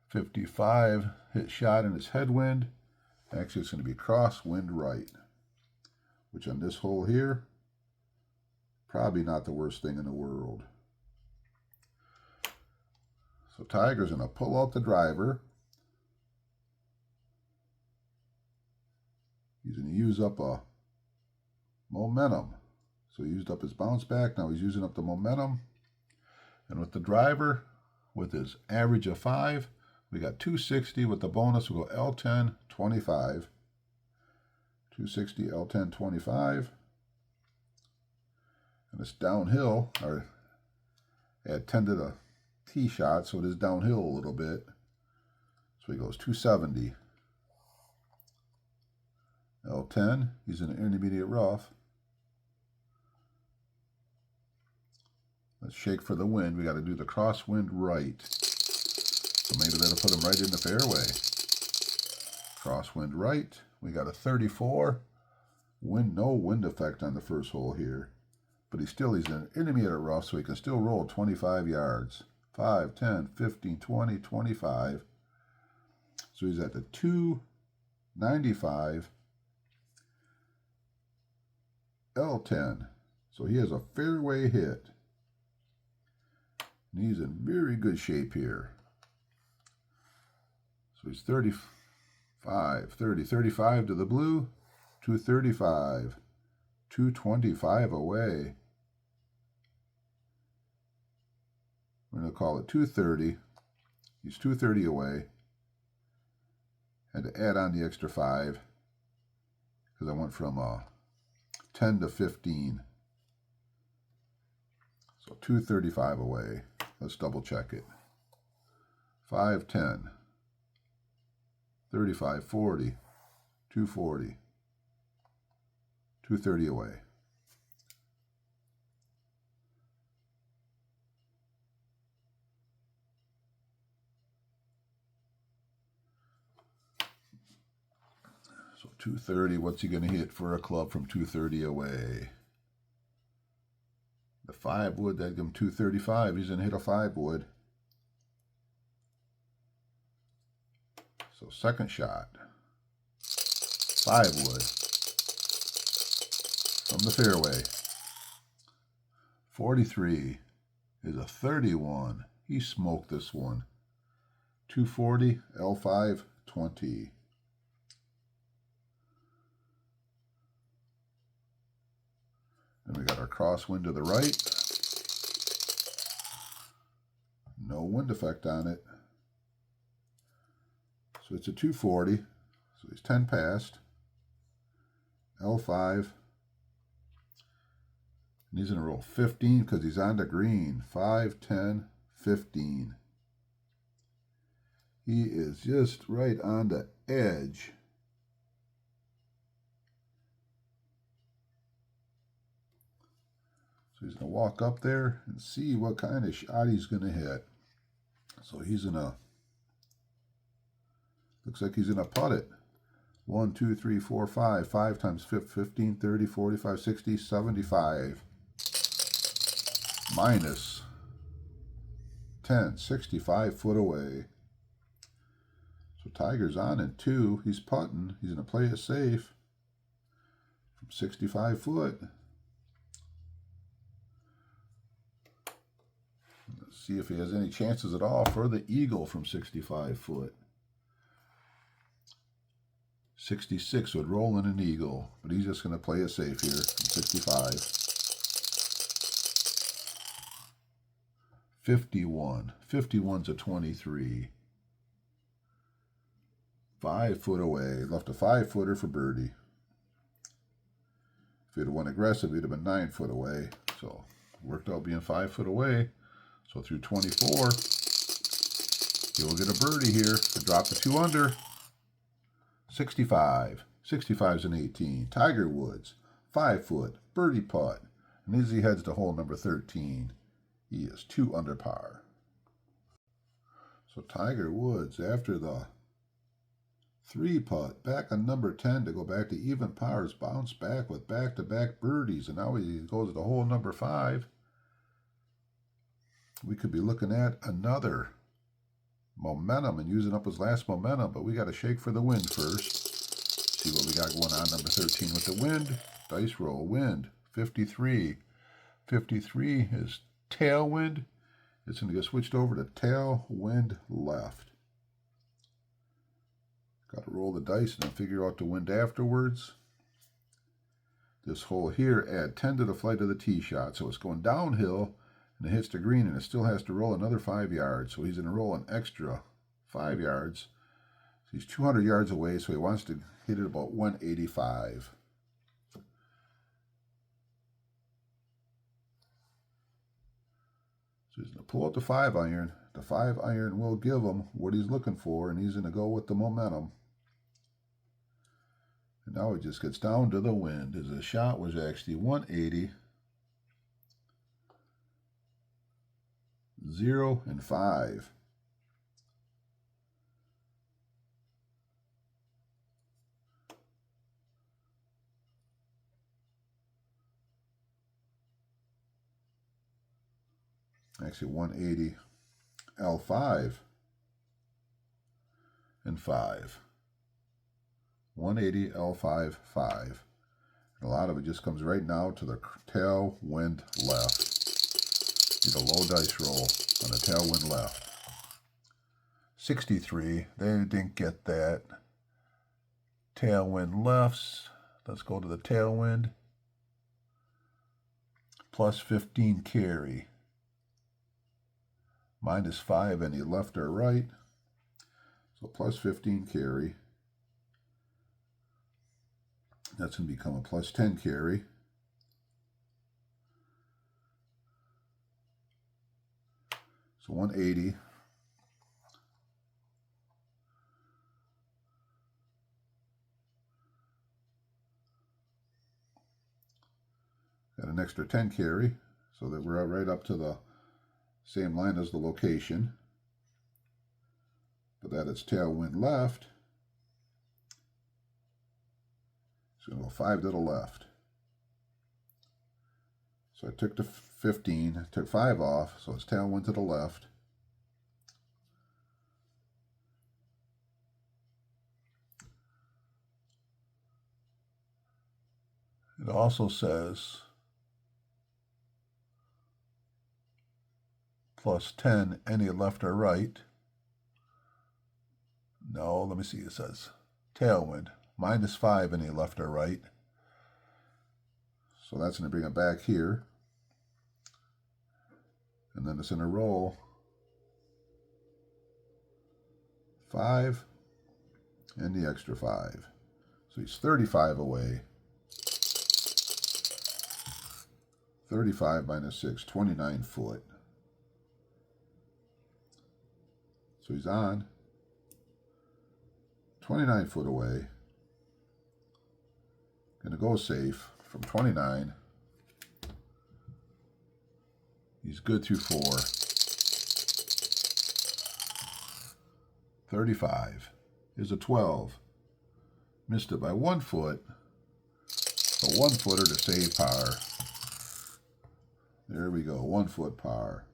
55 hit shot in his headwind. Actually, it's going to be crosswind right, which on this hole here, probably not the worst thing in the world. So Tiger's going to pull out the driver. He's going to use up a momentum. So he used up his bounce back. Now he's using up the momentum. And with the driver, with his average of 5, we got 260. With the bonus, we'll go L10, 25. 260, L10, 25. And it's downhill, or add 10 to the tee shot, so it is downhill a little bit. So he goes 270. L10, he's in an intermediate rough. Let's shake for the wind. We got to do the crosswind right. So maybe that'll put him right in the fairway. Crosswind right. We got a 34. No wind effect on the first hole here. But he's in an intermediate rough, so he can still roll 25 yards. 5, 10, 15, 20, 25. So he's at the 295. L10. So he has a fairway hit. And he's in very good shape here. So he's 35 to the blue, 235, 225 away. We're going to call it 230. He's 230 away. Had to add on the extra 5 because I went from 10 to 15. So 235 away. Let's double check it. 5, 10, 35, 40, 240, 230 away. So 230, what's he going to hit for a club from 230 away? The 5 wood, that'd give him 235. He's going to hit a 5 wood. So second shot, 5 wood from the fairway. 43 is a 31. He smoked this one. 240, L5, 20. Then we got our crosswind to the right. No wind effect on it. So it's a 240. So he's 10 past. L5. And he's going to roll 15 because he's on the green. 5, 10, 15. He is just right on the edge. So he's going to walk up there and see what kind of shot he's going to hit. So he's going to, looks like he's going to putt it. 1, 2, 3, 4, 5. 5 times 15, 30, 45, 60, 75. Minus 10, 65 foot away. So Tiger's on in 2. He's putting. He's going to play it safe from 65 foot. Let's see if he has any chances at all for the eagle from 65 foot. 66 would roll in an eagle, but he's just going to play it safe here from 65. 51. 51's a 23. 5 foot away. Left a 5-footer for birdie. If he'd have went aggressive, he'd have been 9 foot away. So worked out being 5 foot away. So through 24, he'll get a birdie here to drop the 2 under. 65. 65's an 18. Tiger Woods, 5 foot, birdie putt. And as he heads to hole number 13, he is 2 under par. So Tiger Woods, after the 3 putt, back on number 10 to go back to even pars, bounced back with back-to-back birdies, and now he goes to hole number 5. We could be looking at another momentum and using up his last momentum, but we got to shake for the wind first. See what we got going on number 13 with the wind. Dice roll, wind, 53. 53 is tailwind. It's going to get switched over to tailwind left. Got to roll the dice and then figure out the wind afterwards. This hole here, add 10 to the flight of the tee shot. So it's going downhill and it hits the green and it still has to roll another 5 yards. So he's going to roll an extra 5 yards. So he's 200 yards away, so he wants to hit it about 185. So he's going to pull out the 5-iron. The 5-iron will give him what he's looking for, and he's going to go with the momentum. And now it just gets down to the wind. His shot was actually 180, 0, and 5. Actually 180, L5, and 5. 180, L5, 5. And a lot of it just comes right now to the tailwind left. Get a low dice roll on the tailwind left. 63, they didn't get that. Tailwind lefts. Let's go to the tailwind. Plus 15 carry. -5 any left or right. So plus 15 carry. That's going to become a plus 10 carry. So 180. Got an extra 10 carry, so that we're right up to the same line as the location. But that is tailwind left. It's going to go 5 to the left. So I took the 15, took 5 off, so it's tailwind to the left. It also says plus 10 any left or right. No, let me see. It says tailwind -5 any left or right. So that's going to bring it back here. And then it's going to roll 5 and the extra 5. So he's 35 away. 35 minus 6, 29 foot. So he's on 29 foot away. Going to go safe from 29. He's good through 4. 35 is a 12. Missed it by 1 foot. A 1 footer to save par. There we go, 1 foot par.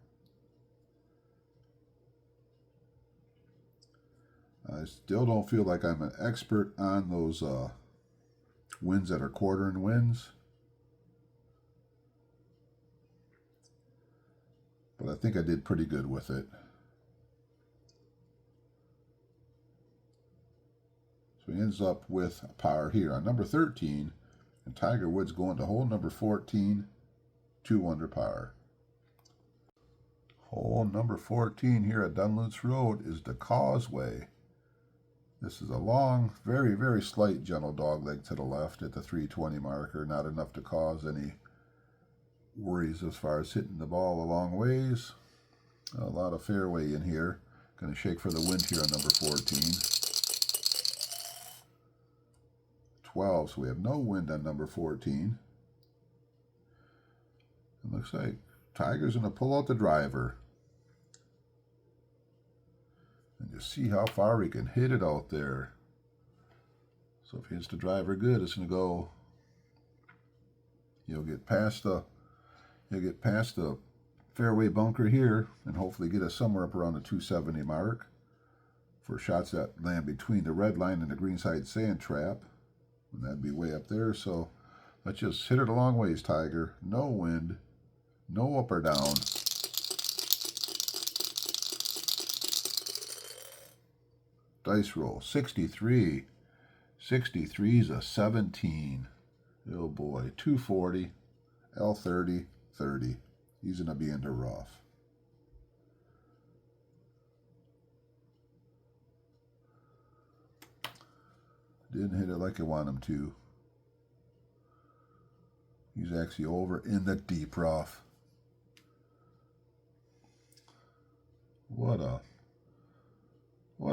I still don't feel like I'm an expert on those winds that are quartering winds. But I think I did pretty good with it. So he ends up with a par here on number 13. And Tiger Woods going to hole number 14, 2 under par. Hole number 14 here at Dunluce Road is the Causeway. This is a long, very, very slight gentle dogleg to the left at the 320 marker. Not enough to cause any worries as far as hitting the ball a long ways. A lot of fairway in here. Going to shake for the wind here on number 14. 12, so we have no wind on number 14. It looks like Tiger's going to pull out the driver. And just see how far he can hit it out there. So if he hits the driver good, it's going to go, you'll get past the fairway bunker here and hopefully get us somewhere up around the 270 mark for shots that land between the red line and the greenside sand trap. And that'd be way up there. So let's just hit it a long ways, Tiger. No wind, no up or down. Dice roll, 63. 63 is a 17. Oh boy, 240, L30, 30. He's going to be into rough. Didn't hit it like I want him to. He's actually over in the deep rough. What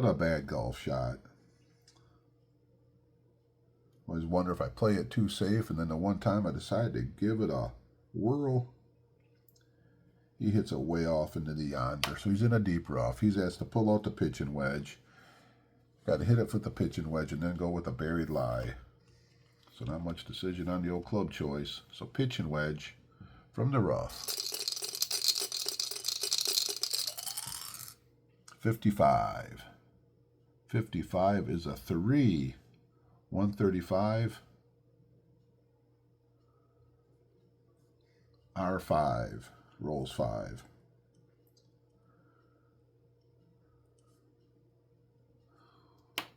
a bad golf shot. I always wonder if I play it too safe, and then the one time I decided to give it a whirl, he hits it way off into the yonder. So he's in a deep rough. He's asked to pull out the pitching wedge. Got to hit it with the pitching wedge and then go with a buried lie. So not much decision on the old club choice. So pitching wedge from the rough. 55. 55 is a 3. 135. R5. Rolls 5.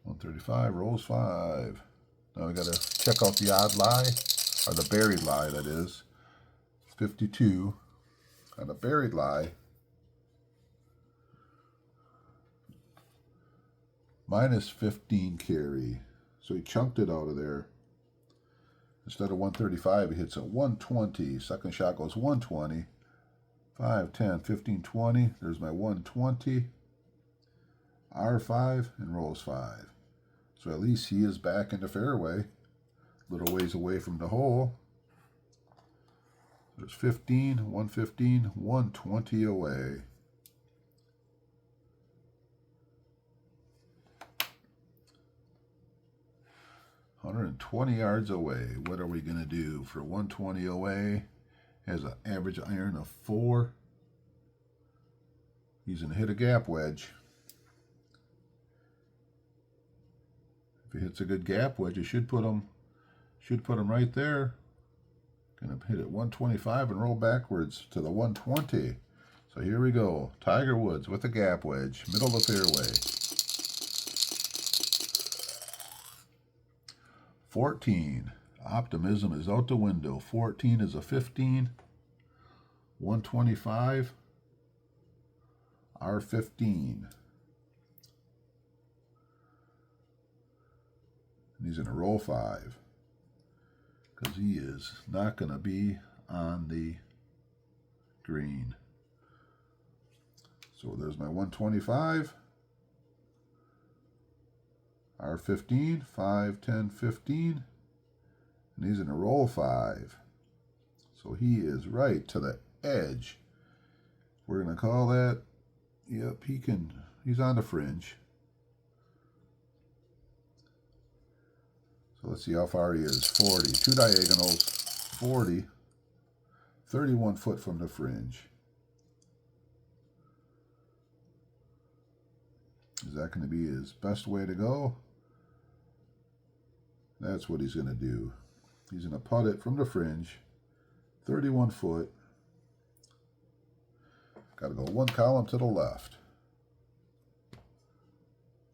$135, rolls 5. Now we got to check out the odd lie, or the buried lie, that is. 52 on a buried lie. minus 15 carry. So he chunked it out of there. Instead of 135, he hits a 120. Second shot goes 120. 5, 10, 15, 20. There's my 120. R5 and rolls 5. So at least he is back in the fairway. A little ways away from the hole. There's 15, 115, 120 away. $120 yards away. What are we going to do for 120 away? Has an average iron of 4. He's going to hit a gap wedge. If he hits a good gap wedge, it should put him right there. Going to hit it 125 and roll backwards to the 120. So here we go. Tiger Woods with a gap wedge, middle of the fairway. 14. Optimism is out the window. 14 is a 15. 125. R15. And he's going to roll 5. Because he is not going to be on the green. So there's my 125. R15, 5, 10, 15. And he's going to roll 5. So he is right to the edge. We're going to call that, yep, he's on the fringe. So let's see how far he is. 40, 2 diagonals, 40, 31 foot from the fringe. Is that going to be his best way to go? That's what he's going to do. He's going to putt it from the fringe, 31 foot. Got to go 1 column to the left.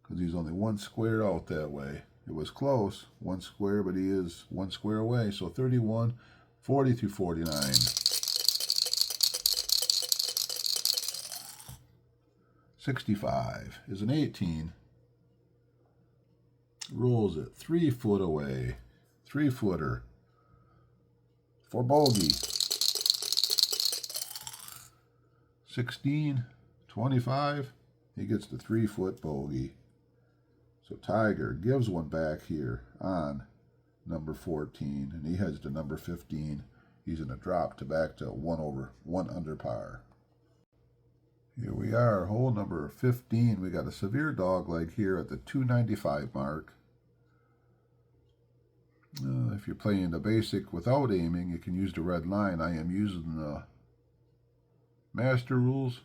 Because he's only 1 square out that way. It was close, 1 square, but he is 1 square away. So 31, 40 through 49. 65 is an 18. Rolls it 3 foot away. 3-footer. For bogey. 16, 25. He gets the 3-foot bogey. So Tiger gives one back here on number 14, and he heads to number 15. He's going to drop to back to 1 under par. Here we are, hole number 15. We got a severe dogleg here at the 295 mark. If you're playing the basic without aiming, you can use the red line. I am using the master rules,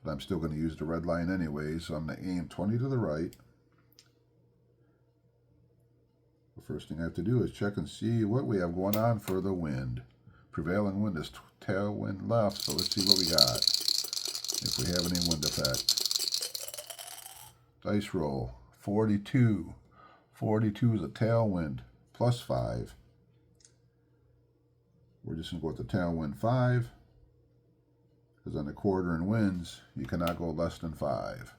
but I'm still going to use the red line anyway, so I'm going to aim 20 to the right. The first thing I have to do is check and see what we have going on for the wind. Prevailing wind is tailwind left, so let's see what we got. If we have any wind effect. Dice roll, 42. 42 is a tailwind, plus 5. We're just going to go with the tailwind 5. Because on the quarter-in winds, you cannot go less than 5.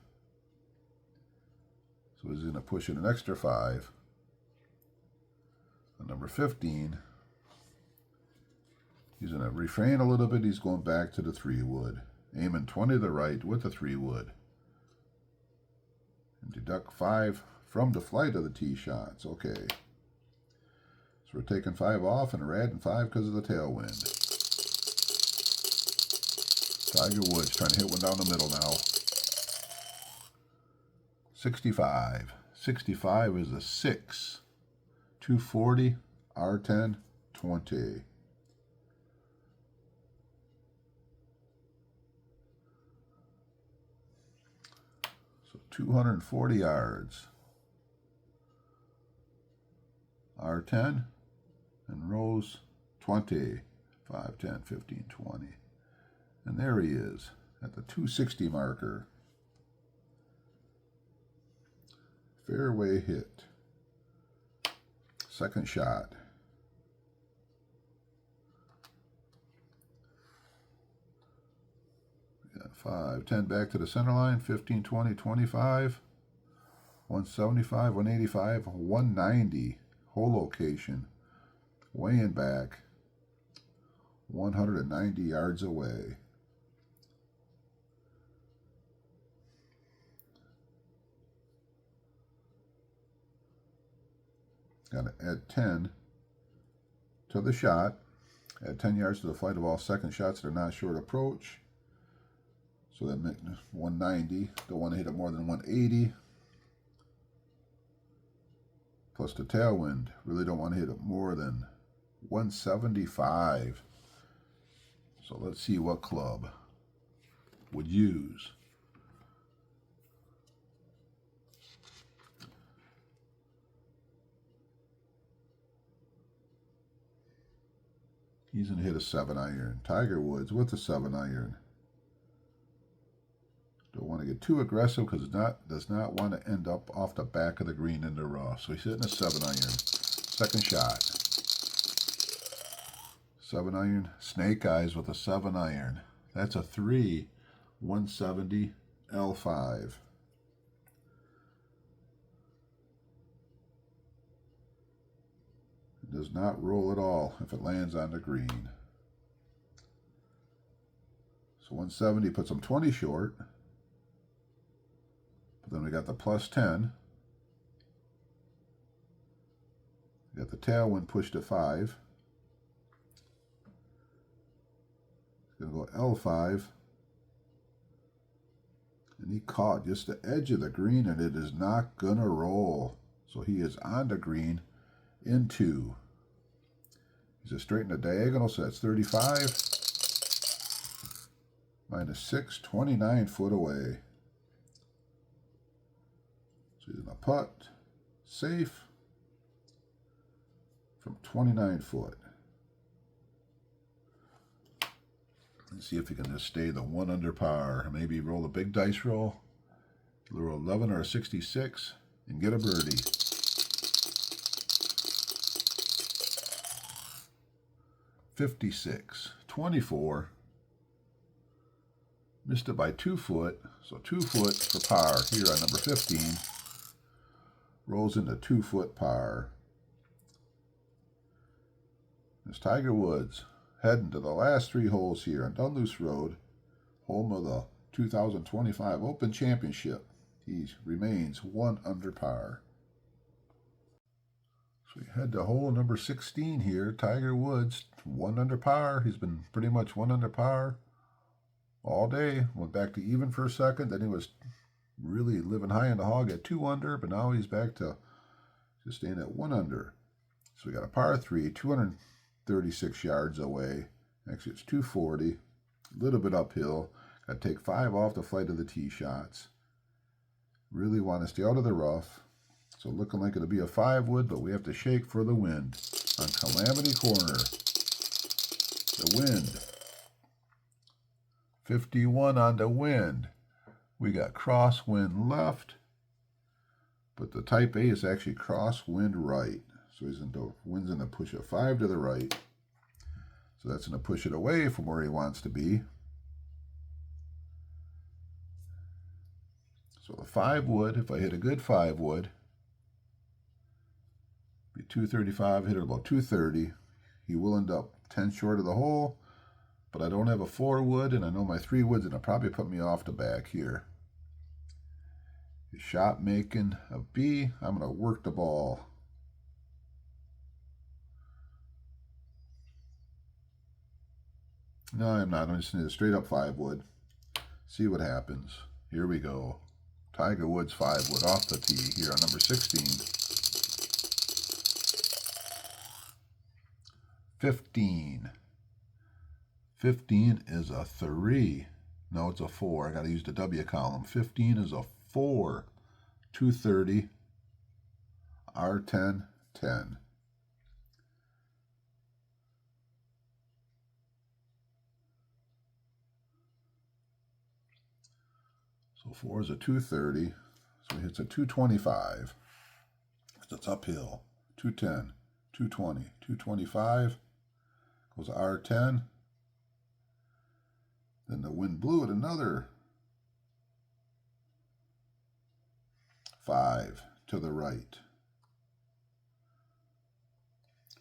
So he's going to push in an extra 5. On number 15, he's going to refrain a little bit. He's going back to the 3-wood. Aiming 20 to the right with the 3-wood. And deduct 5 from the flight of the tee shots. Okay. So we're taking 5 off and we're adding 5 because of the tailwind. Tiger Woods trying to hit one down the middle now. 65. 65 is a 6. 240, R10, 20. So 240 yards. R10 and rolls 20. 5, 10, 15, 20. And there he is at the 260 marker. Fairway hit. Second shot. Yeah, 5, 10 back to the center line, 15, 20, 25. 175, 185, 190. Hole location. Weighing back 190 yards away. Got to add 10 to the shot. Add 10 yards to the flight of all second shots that are not short approach. So that makes 190. Don't want to hit it more than 180. Plus the tailwind. Really don't want to hit it more than 175. So let's see what club would use. He's going to hit a 7-iron. Tiger Woods with a 7-iron. Don't want to get too aggressive because it does not want to end up off the back of the green in the rough. So he's hitting a 7-iron. Second shot. 7-iron. Snake Eyes with a 7-iron. That's a 3. 170 L5. It does not roll at all if it lands on the green. So 170 puts him 20 short. But then we got the plus 10. We got the tailwind pushed to 5. It's going to go L5. And he caught just the edge of the green, and it is not going to roll. So he is on the green in 2. He's a straight in the diagonal, so that's 35. Minus 6, 29 foot away. So he's going to putt, safe, from 29 foot. Let's see if he can just stay the 1 under par. Maybe roll a big dice roll, roll 11 or a 66, and get a birdie. 56, 24. Missed it by 2 foot, so 2 foot for par here on number 15. Rolls into 2 foot par. There's Tiger Woods heading to the last 3 holes here on Dunluce Road, home of the 2025 Open Championship. He remains 1 under par. So we head to hole number 16 here. Tiger Woods, 1 under par. He's been pretty much 1 under par all day. Went back to even for a second. Then he was really living high in the hog at 2 under, but now he's back to just staying at 1 under. So we got a par 3, 236 yards away. Actually, it's 240. A little bit uphill. Got to take 5 off the flight of the tee shots. Really want to stay out of the rough. So looking like it'll be a 5 wood, but we have to shake for the wind on Calamity Corner. The wind. 51 on the wind. We got crosswind left, but the type A is actually crosswind right. So wind's going to push a 5 to the right. So that's going to push it away from where he wants to be. So the 5 wood, if I hit a good 5 wood, be 235, hit it about 230. He will end up 10 short of the hole, but I don't have a 4 wood, and I know my 3 wood's going to probably put me off the back here. His shot making a B. I'm going to work the ball. No, I'm not. I'm just going to straight up 5 wood. See what happens. Here we go. Tiger Woods 5 wood off the tee here on number 16. 15. 15 is a 3. No, it's a 4. I got to use the W column. 15 is a 4. 230. R10, 10. So 4 is a 230. So he hits a 225. So it's uphill. 210, 220, 225. Goes R10. Then the wind blew it another 5 to the right.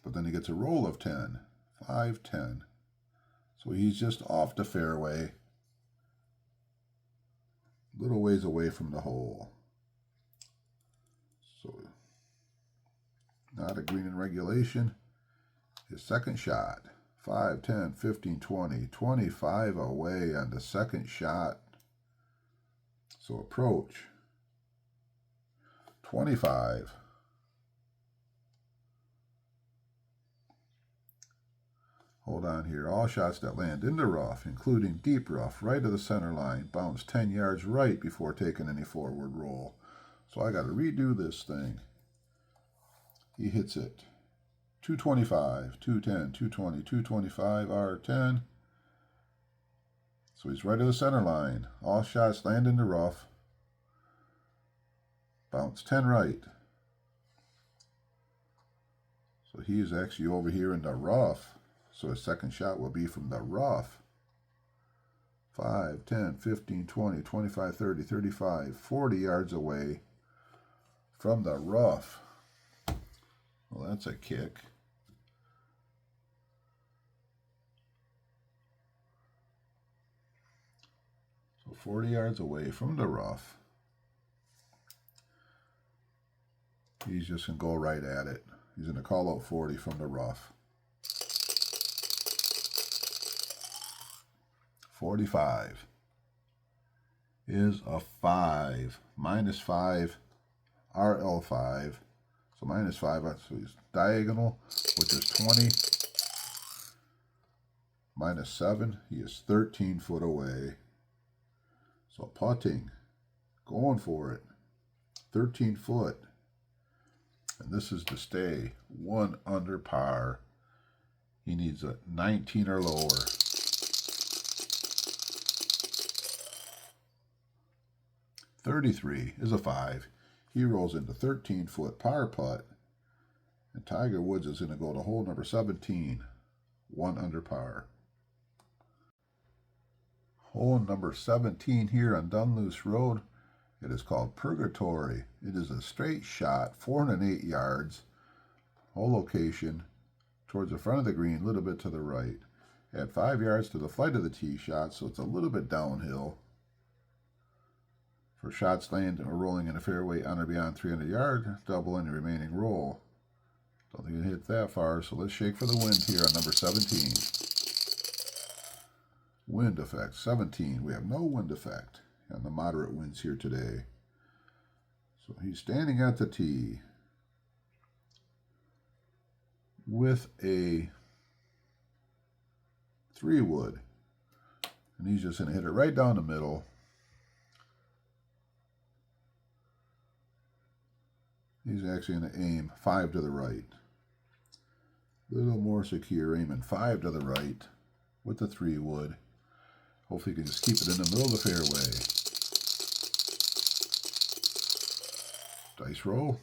But then he gets a roll of 10, 5, 10. So he's just off the fairway, a little ways away from the hole. So not a green in regulation. His second shot, 5, 10, 15, 20, 25 away on the second shot. So approach, 25. Hold on here. All shots that land in the rough, including deep rough, right of the center line, bounce 10 yards right before taking any forward roll. So I got to redo this thing. He hits it. 225, 210, 220, 225, R10. So he's right of the center line. All shots land in the rough. Bounce 10 right. So he is actually over here in the rough. So his second shot will be from the rough. 5, 10, 15, 20, 25, 30, 35, 40 yards away from the rough. Well, that's a kick. So 40 yards away from the rough. He's just going to go right at it. He's going to call out 40 from the rough. 45 is a 5, -5, RL5. So -5, so he's diagonal, which is 20. -7, he is 13 foot away. So putting, going for it, 13 foot. And this is to stay 1 under par. He needs a 19 or lower. 33 is a 5. He rolls into 13-foot par putt. And Tiger Woods is going to go to hole number 17, 1 under par. Hole number 17 here on Dunluce Road. It is called Purgatory. It is a straight shot, 408 yards. Hole location towards the front of the green, a little bit to the right. Add 5 yards to the flight of the tee shot, so it's a little bit downhill. For shots landing or rolling in a fairway on or beyond 300 yards, double any remaining roll. Don't think it hit that far, so let's shake for the wind here on number 17. Wind effect, 17. We have no wind effect on the moderate winds here today. So he's standing at the tee with a 3-wood. And he's just going to hit it right down the middle. He's actually going to aim 5 to the right. A little more secure, aiming 5 to the right with the 3-wood. Hopefully he can just keep it in the middle of the fairway. Dice roll.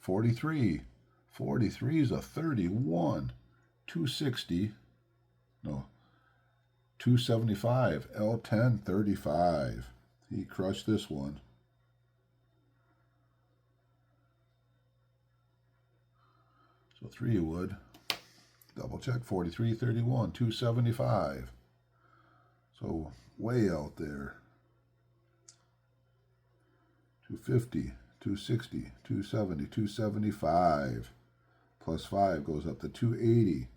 43. 43 is a 31. 260. No. 275. L10 35. He crushed this one. So 3-wood. Double check. 43, 31, 275. So way out there. 250, 260, 270, 275. Plus 5 goes up to 280.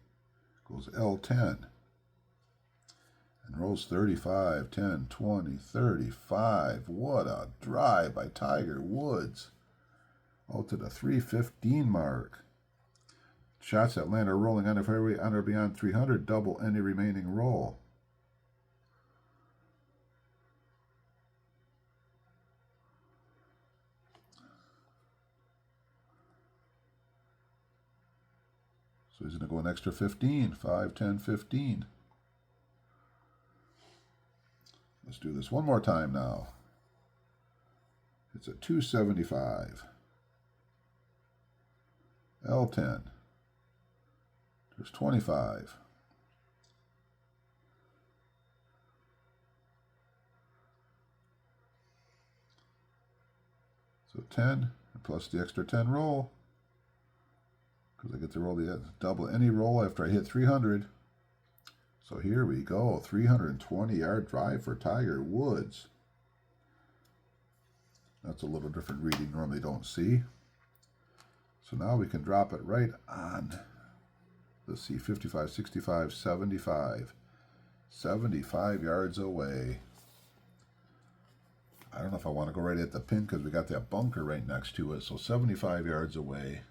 Goes L10. And rolls 35, 10, 20, 35. What a drive by Tiger Woods. Out to the 315 mark. Shots that land are rolling on the fairway on or beyond 300. Double any remaining roll. So he's going to go an extra 15. 5, 10, 15. Let's do this one more time now. It's a 275. L10. There's 25. So 10 plus the extra 10 roll, because I get to roll the double any roll after I hit 300. So here we go, 320-yard drive for Tiger Woods. That's a little different reading normally don't see. So now we can drop it right on, let's see, 55, 65, 75. 75 yards away. I don't know if I want to go right at the pin because we got that bunker right next to it. So 75 yards away.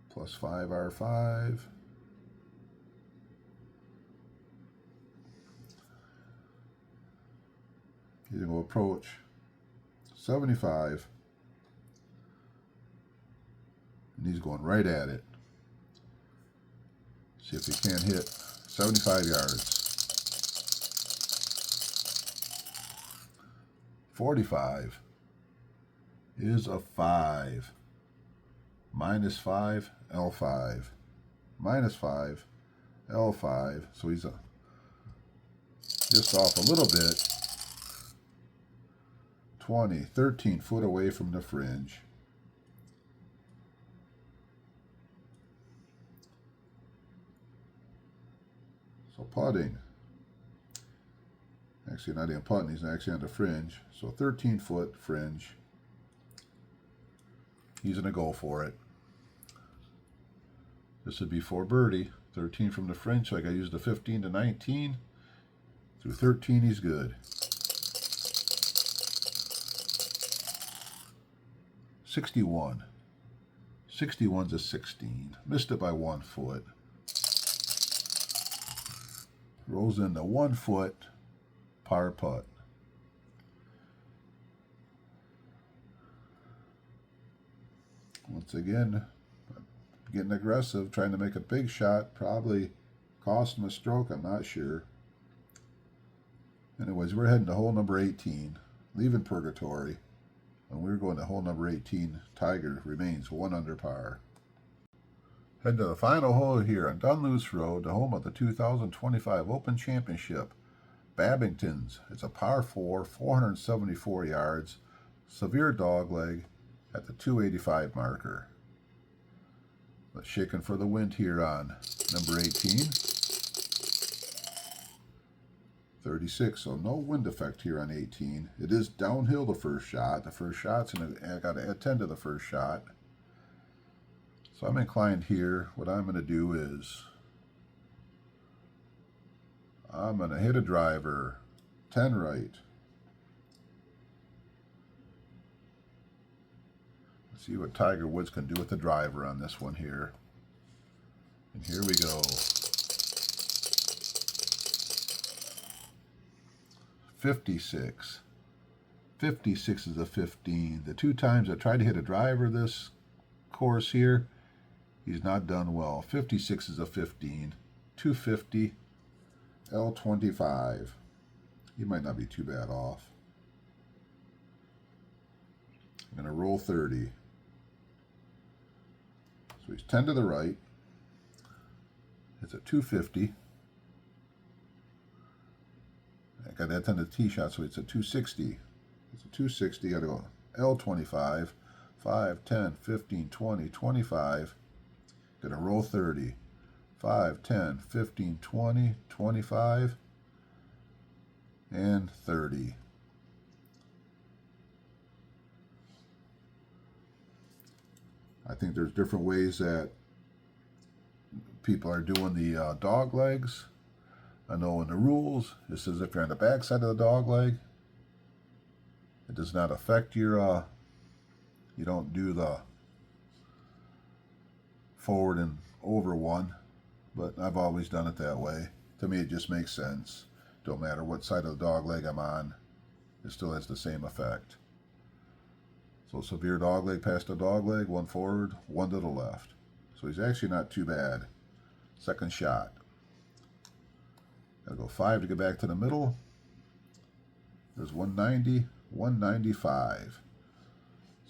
Plus 5R5. He's going to approach 75. And he's going right at it. See if he can't hit 75 yards. 45 is a 5. Minus 5, L5. Minus 5, L5. So he's just off a little bit. 20, 13 foot away from the fringe. So putting. Actually, not even putting, he's actually on the fringe. So 13-foot fringe. He's going to go for it. This would be for birdie. 13 from the fringe, so I got to use the 15 to 19. Through 13, he's good. 61. 61's a 16. Missed it by 1 foot. Rolls in the 1 foot. Par putt. Once again, getting aggressive, trying to make a big shot. Probably cost him a stroke, I'm not sure. Anyways, we're heading to hole number 18, leaving purgatory. And we're going to hole number 18. Tiger remains 1 under par. Heading to the final hole here on Dunluce Road, the home of the 2025 Open Championship. Babington's. It's a par 4, 474 yards, severe dogleg at the 285 marker. Let's shaking for the wind here on number 18. 36, so no wind effect here on 18. It is downhill the first shot. The first shot's I got to add 10 to the first shot. So I'm inclined here. What I'm going to do is I'm going to hit a driver, 10 right. Let's see what Tiger Woods can do with the driver on this one here. And here we go. 56. 56 is a 15. The 2 times I tried to hit a driver this course here, he's not done well. 56 is a 15. 250. L25. He might not be too bad off. I'm going to roll 30. So he's 10 to the right. It's a 250. I got that 10 to the tee shot, so it's a 260. It's a 260. Got to go L25. 5, 10, 15, 20, 25. Going to roll 30. 5, 10, 15, 20, 25, and 30. I think there's different ways that people are doing the dog legs. I know in the rules, it says if you're on the back side of the dog leg, it does not affect your, you don't do the forward and over one. But I've always done it that way. To me, it just makes sense. Don't matter what side of the dog leg I'm on, it still has the same effect. So severe dog leg past the dog leg, 1 forward, 1 to the left. So he's actually not too bad. Second shot. Gotta go 5 to get back to the middle. There's 190, 195.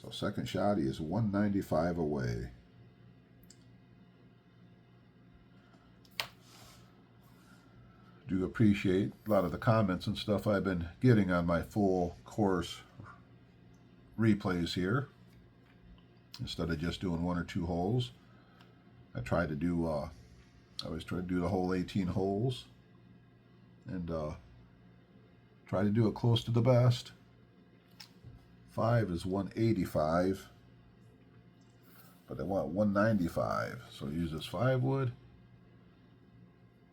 So second shot, he is 195 away. Do appreciate a lot of the comments and stuff I've been getting on my full course replays here. Instead of just doing 1 or 2 holes, I try to do I always try to do the whole 18 holes, and try to do it close to the best. 5 is 185, but I want 195, so use this 5 wood.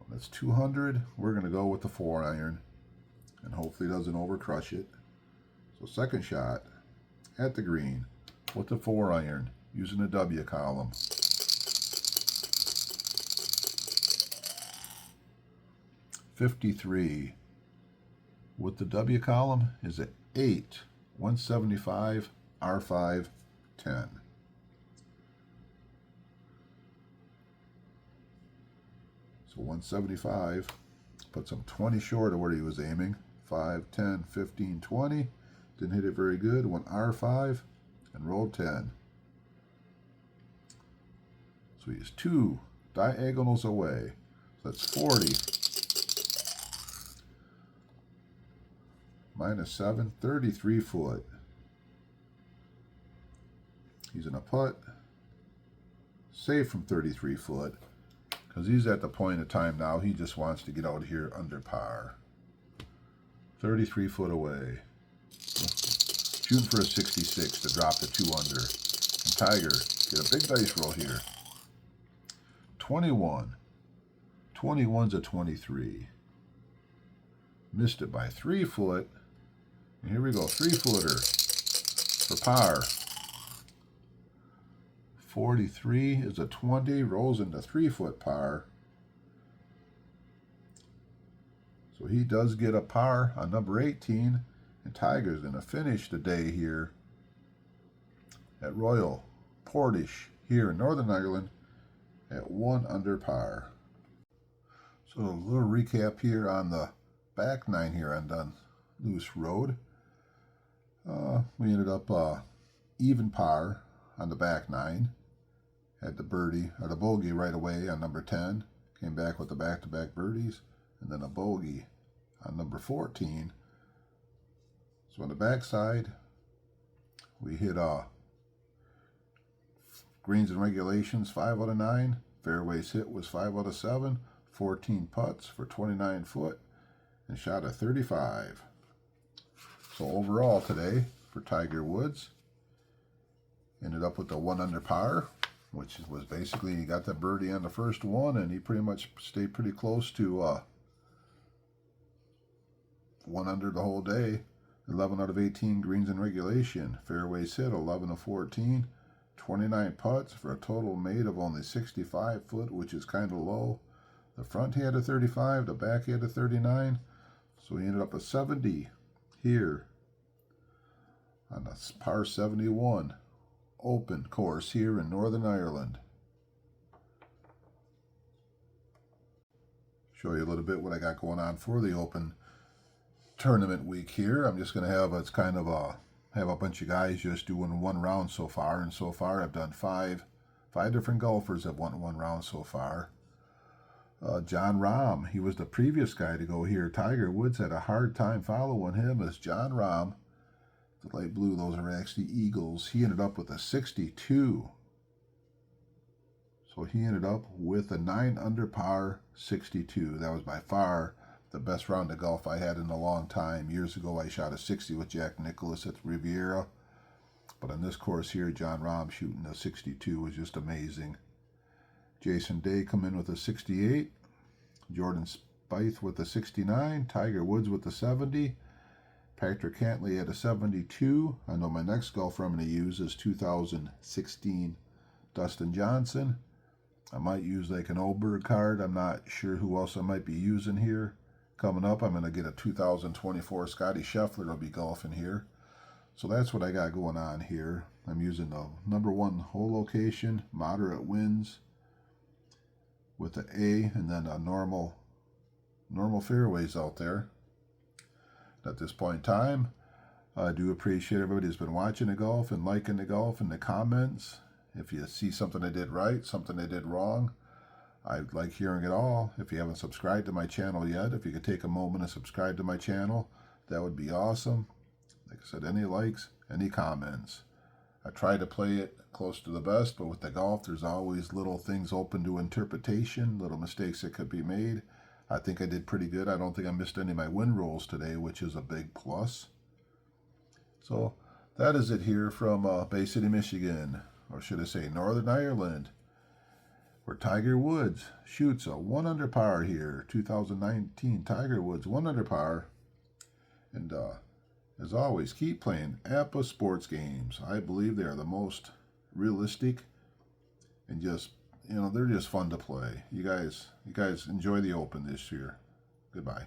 That's 200. We're going to go with the 4-iron, and hopefully it doesn't overcrush it. So second shot at the green with the 4-iron using the W column. .53 with the W column is at 8, 175, R5, 10. So 175, puts him 20 short of where he was aiming. 5, 10, 15, 20. Didn't hit it very good. Went R5 and rolled 10. So he's 2 diagonals away. So that's 40. Minus 7, 33 foot. He's in a putt. Safe from 33 foot. Because he's at the point of time now, he just wants to get out here under par. 33 foot away. Shooting for a 66 to drop the 2 under. And Tiger, get a big dice roll here. 21. 21's a 23. Missed it by 3 foot. And here we go, 3-footer for par. 43 is a 20, rolls into 3-foot par. So he does get a par on number 18, and Tiger's going to finish the day here at Royal Portrush here in Northern Ireland at 1 under par. So a little recap here on the back 9 here on Dunluce Rd. We ended up even par on the back 9. Had the birdie, or the bogey right away on number 10. Came back with the back-to-back birdies. And then a bogey on number 14. So on the backside, we hit greens and regulations 5 out of 9. Fairways hit was 5 out of 7. 14 putts for 29 foot. And shot a 35. So overall today for Tiger Woods, ended up with the 1 under par, which was basically he got the birdie on the first one, and he pretty much stayed pretty close to 1 under the whole day. 11 out of 18 greens in regulation. Fairways hit 11 of 14. 29 putts for a total made of only 65 foot, which is kind of low. The front had a 35, the back had a 39. So he ended up with 70 here on the par 71 open course here in Northern Ireland. Show you a little bit what I got going on for the open tournament week here. I'm just going to have it's kind of have a bunch of guys just doing 1 round so far, and so far I've done 5 different golfers have won 1 round so far. John Rahm, he was the previous guy to go here. Tiger Woods had a hard time following him as John Rahm. The light blue, those are actually eagles. He ended up with a 62. So he ended up with a 9 under par 62. That was by far the best round of golf I had in a long time. Years ago, I shot a 60 with Jack Nicklaus at Riviera. But on this course here, John Rahm shooting a 62 was just amazing. Jason Day come in with a 68. Jordan Spieth with a 69. Tiger Woods with a 70. Patrick Cantlay at a 72. I know my next golfer I'm going to use is 2016 Dustin Johnson. I might use like an Oberg card. I'm not sure who else I might be using here. Coming up, I'm going to get a 2024 Scotty Scheffler to be golfing here. So that's what I got going on here. I'm using the number 1 hole location, moderate winds with the A, and then a normal fairways out there. At this point in time, I do appreciate everybody who's been watching the golf and liking the golf in the comments. If you see something I did right, something I did wrong, I like hearing it all. If you haven't subscribed to my channel yet, if you could take a moment and subscribe to my channel, that would be awesome. Like I said, any likes, any comments. I try to play it close to the best, but with the golf, there's always little things open to interpretation, little mistakes that could be made. I think I did pretty good. I don't think I missed any of my wind rolls today, which is a big plus. So that is it here from Bay City, Michigan, or should I say Northern Ireland, where Tiger Woods shoots a 1 under par here. 2019 Tiger Woods 1 under par. And as always, keep playing Apba sports games. I believe they are the most realistic and just, they're just fun to play. You guys enjoy the Open this year. Goodbye.